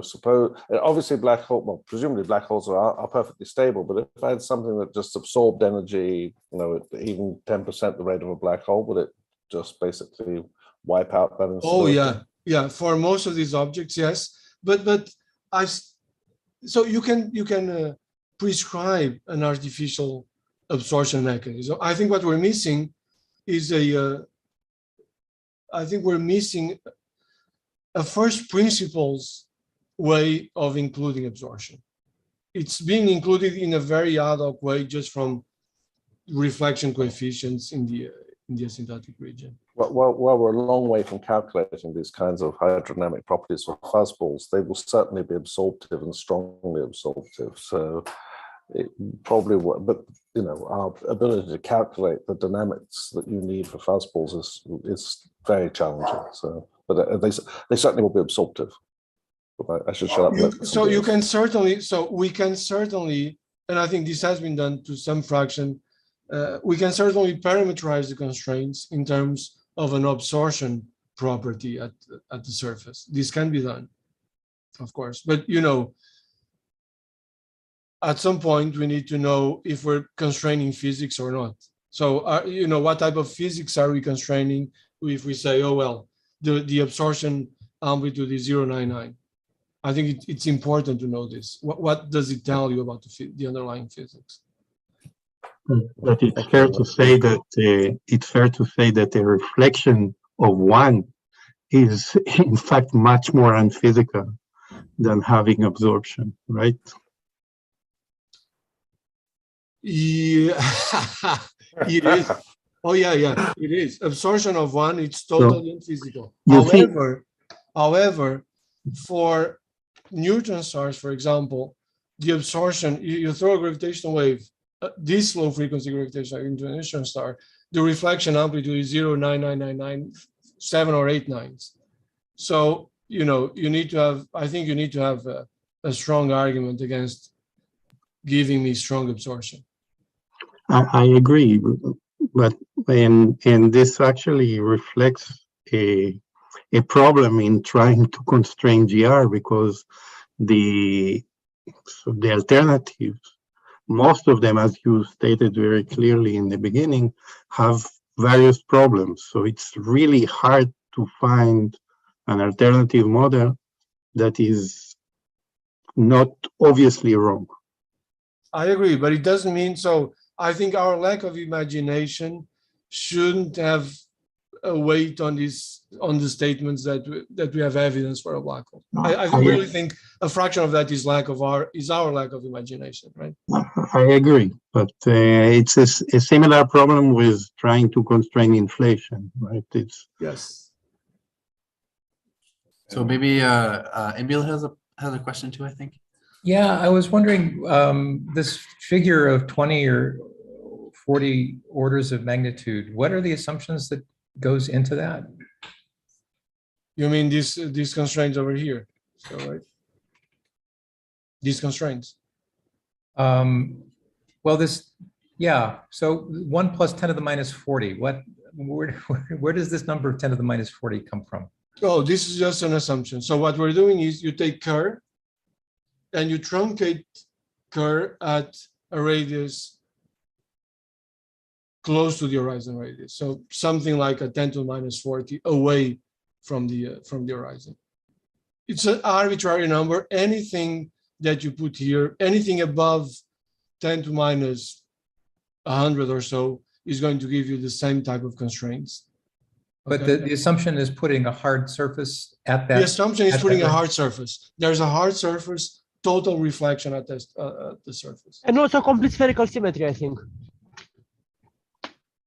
suppose, obviously black hole, well, presumably black holes are perfectly stable, but if I had something that just absorbed energy, even 10% the rate of a black hole, would it just basically wipe out that instability? Oh, yeah, for most of these objects, yes, but so you can prescribe an artificial absorption mechanism. I think what we're missing is a first principles way of including absorption. It's being included in a very ad hoc way, just from reflection coefficients in in the asymptotic region. Well, we're a long way from calculating these kinds of hydrodynamic properties for fuzzballs. They will certainly be absorptive and strongly absorptive. So it probably will, but our ability to calculate the dynamics that you need for fuzzballs is very challenging. So, but they certainly will be absorptive. But I should shut up. We can certainly, and I think this has been done to some fraction. We can certainly parameterize the constraints in terms of an absorption property at the surface. This can be done, of course, but at some point we need to know if we're constraining physics or not. So, what type of physics are we constraining if we say, oh, well, the absorption amplitude is 0.99? I think it's important to know this. What does it tell you about the underlying physics? But it's fair to say that the reflection of one is in fact much more unphysical than having absorption, right? Yeah, it is. Oh yeah, it is. Absorption of one, it's totally unphysical. However, for neutron stars, for example, the absorption, you throw a gravitational wave, this low frequency gravitational wave into a neutron star, the reflection amplitude is 0.99997 or 8 nines. So, you need to have, I think you need to have a strong argument against giving me strong absorption. I agree, but and this actually reflects a problem in trying to constrain GR, because the alternatives, most of them, as you stated very clearly in the beginning, have various problems. So it's really hard to find an alternative model that is not obviously wrong. I agree, but it doesn't mean so. I think our lack of imagination shouldn't have a weight on the statements that we have evidence for a black hole. I really think a fraction of that is our lack of imagination, right? I agree, but it's a similar problem with trying to constrain inflation, right? Yes. So maybe Emil has a question too, I think. Yeah, I was wondering, this figure of 20 or 40 orders of magnitude, what are the assumptions that goes into that? You mean these constraints over here? So, right? These constraints. Well, so 1 plus 10 to the minus 40. Where does this number 10 to the minus 40 come from? Oh, this is just an assumption. So what we're doing is you take Kerr and you truncate Kerr at a radius close to the horizon radius. So something like a 10 to the minus 40 away from the horizon. It's an arbitrary number. Anything that you put here, anything above 10 to minus 100 or so is going to give you the same type of constraints. But Okay. the assumption is putting a hard surface at that. The assumption is putting a that- hard surface. There's a hard surface, total reflection at the surface. And also complete spherical symmetry, I think.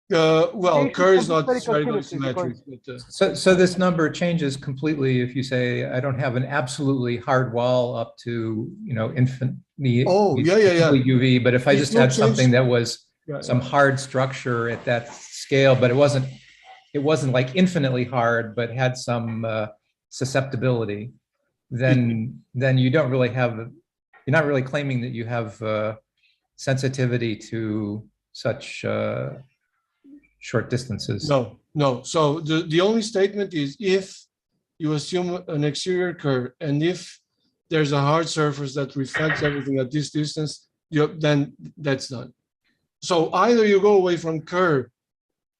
Well, Kerr is not Spherical spherical symmetry, symmetric. But, So this number changes completely if you say, I don't have an absolutely hard wall up to, infinitely. Oh, yeah. UV, but if I It's just not had something that was yeah, some hard structure at that scale, but it wasn't like infinitely hard, but had some susceptibility, then you don't really have, you're not really claiming that you have sensitivity to such short distances. No. So the only statement is if you assume an exterior curve and if there's a hard surface that reflects everything at this distance, then that's done. So either you go away from curve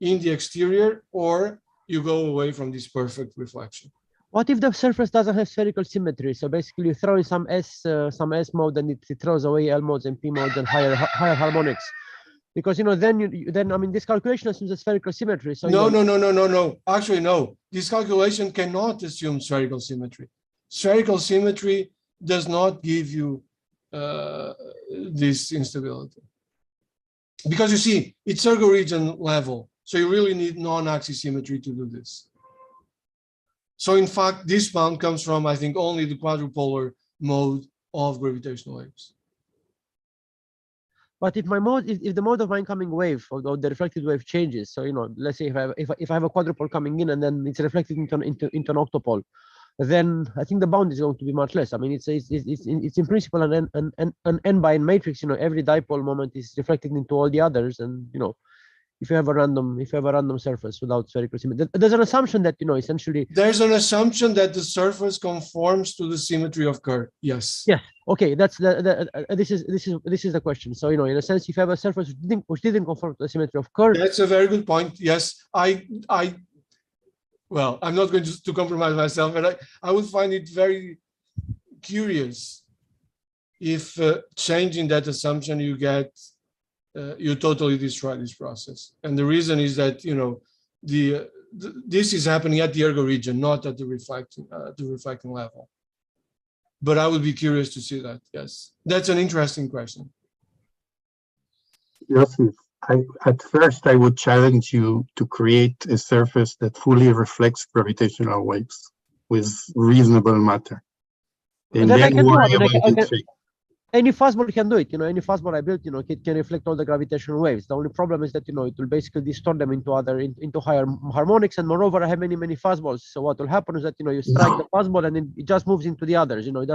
in the exterior or you go away from this perfect reflection. What if the surface doesn't have spherical symmetry? So basically you throw in some S mode and it throws away L modes and P modes and higher harmonics. Because then I mean this calculation assumes a spherical symmetry. So No. Actually, no. This calculation cannot assume spherical symmetry. Spherical symmetry does not give you this instability. Because you see, it's Ergo Region level. So you really need non-axis symmetry to do this. So in fact, this bound comes from, I think, only the quadrupolar mode of gravitational waves. But if my mode, if the mode of my incoming wave or the reflected wave changes, so let's say if I have a quadrupole coming in and then it's reflected into an octopole, then I think the bound is going to be much less. I mean, it's in principle an n by n matrix. Every dipole moment is reflected into all the others, and if you have a random surface without spherical symmetry, there's an assumption that essentially there's an assumption that the surface conforms to the symmetry of Kerr. Yes. Yeah. Okay. That's this is the question. So in a sense, if you have a surface which didn't conform to the symmetry of Kerr, that's a very good point. Yes, well, I'm not going to compromise myself, but I would find it very curious if changing that assumption you totally destroy this process. And the reason is that this is happening at the Ergo region, not at the reflecting level. But I would be curious to see that. Yes, that's an interesting question. Joseph, at first I would challenge you to create a surface that fully reflects gravitational waves with reasonable matter. And then worry about its shape. Any fuzzball can do it. Any fuzzball I built, it can reflect all the gravitational waves. The only problem is that it will basically distort them into higher harmonics. And moreover, I have many fuzzballs. So what will happen is that you strike the fuzzball and then it just moves into the others. It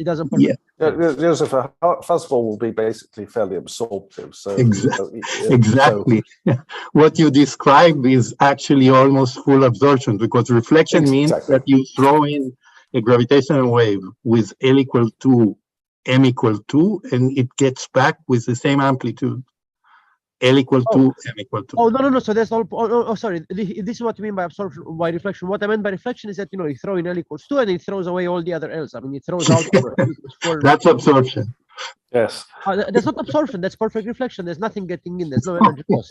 doesn't. Yeah, Joseph, a fuzzball will be basically fairly absorptive. So exactly. What you describe is actually almost full absorption, because reflection means that you throw in a gravitational wave with L equal to M equal to, and it gets back with the same amplitude. L equal to M equal to. Oh, no. So that's all. Oh, sorry. This is what you mean by absorption, by reflection. What I meant by reflection is that you throw in L equals 2 and it throws away all the other L's. I mean, it throws out. That's absorption. Yes. That's not absorption. That's perfect reflection. There's nothing getting in. There's no energy loss.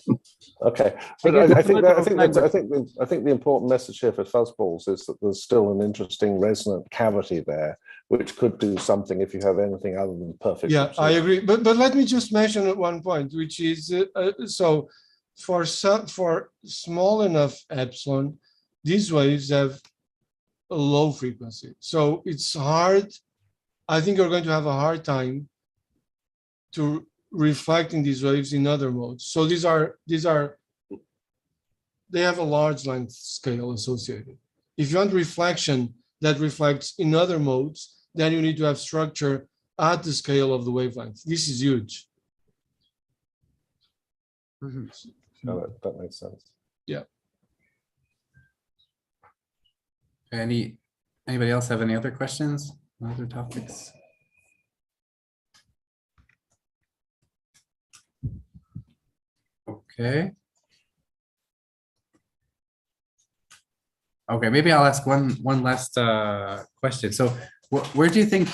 Okay. But I think the important message here for fuzzballs is that there's still an interesting resonant cavity there, which could do something if you have anything other than perfect. Yeah, absorption. I agree. But let me just mention at one point, which is so for small enough epsilon, these waves have a low frequency. So it's hard. I think you're going to have a hard time to reflecting these waves in other modes. So they have a large length scale associated. If you want reflection that reflects in other modes, then you need to have structure at the scale of the wavelength. This is huge. Mm-hmm. No, that makes sense. Yeah. Anybody else have any other questions? Other topics? Okay. Okay, maybe I'll ask one last question. So where do you think,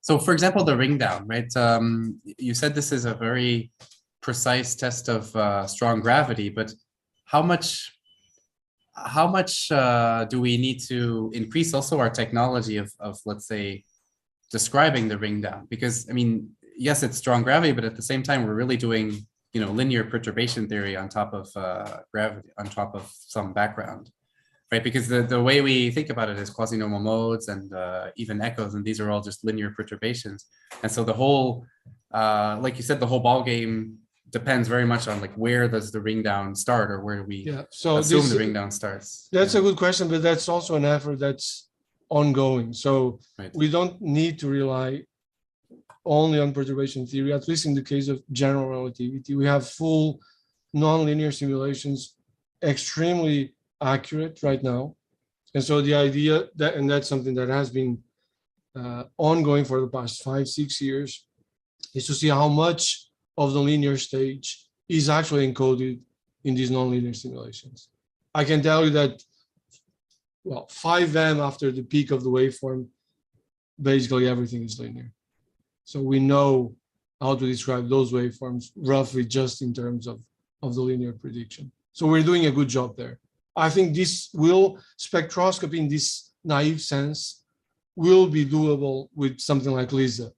so for example, the ring down, right? You said this is a very precise test of strong gravity, but how much do we need to increase also our technology of let's say, describing the ring down? Because I mean, yes, it's strong gravity, but at the same time, we're really doing linear perturbation theory on top of gravity, on top of some background, right? Because the way we think about it is quasi-normal modes and even echoes, and these are all just linear perturbations. And so the whole, like you said, the whole ball game depends very much on like where does the ring down start, or where do we assume the ring down starts. That's a good question, but that's also an effort that's ongoing. So we don't need to rely only on perturbation theory, at least in the case of general relativity. We have full nonlinear simulations, extremely accurate right now. And so the idea that, and that's something that has been ongoing for the past 5-6 years, is to see how much of the linear stage is actually encoded in these nonlinear simulations. I can tell you that, well, 5M after the peak of the waveform, basically everything is linear. So we know how to describe those waveforms roughly just in terms of the linear prediction. So we're doing a good job there. I think this spectroscopy in this naive sense will be doable with something like LISA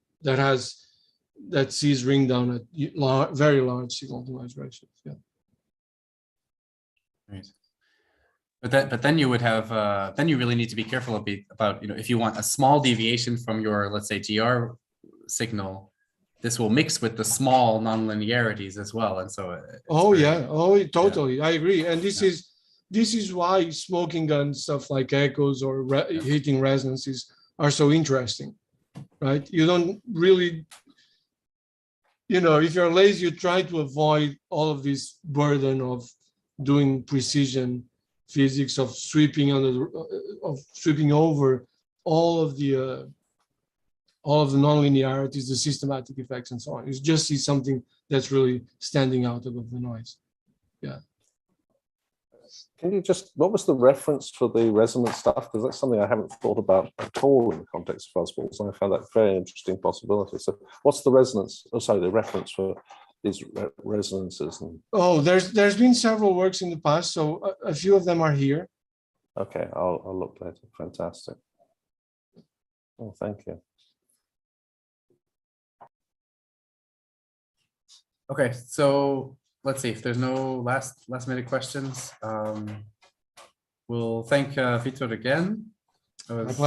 that sees ring down at very large signal to noise ratios. Yeah. Right. But then you would have then you really need to be careful about if you want a small deviation from your, let's say, GR signal, this will mix with the small nonlinearities as well, and so. Totally, I agree, and this is why smoking gun stuff like echoes or heating resonances are so interesting, right? You don't really, if you're lazy, you try to avoid all of this burden of doing precision physics, of sweeping over all of the nonlinearities, the systematic effects, and so on. You just see something that's really standing out above the noise. Yeah. Can you what was the reference for the resonance stuff? Because that's something I haven't thought about at all in the context of fuzzballs, and I found that a very interesting possibility. So what's the resonance, the reference for these resonances? There's been several works in the past, so a few of them are here. Okay, I'll look later. Fantastic. Oh, thank you. Okay, so let's see if there's no last minute questions. We'll thank Vitor again.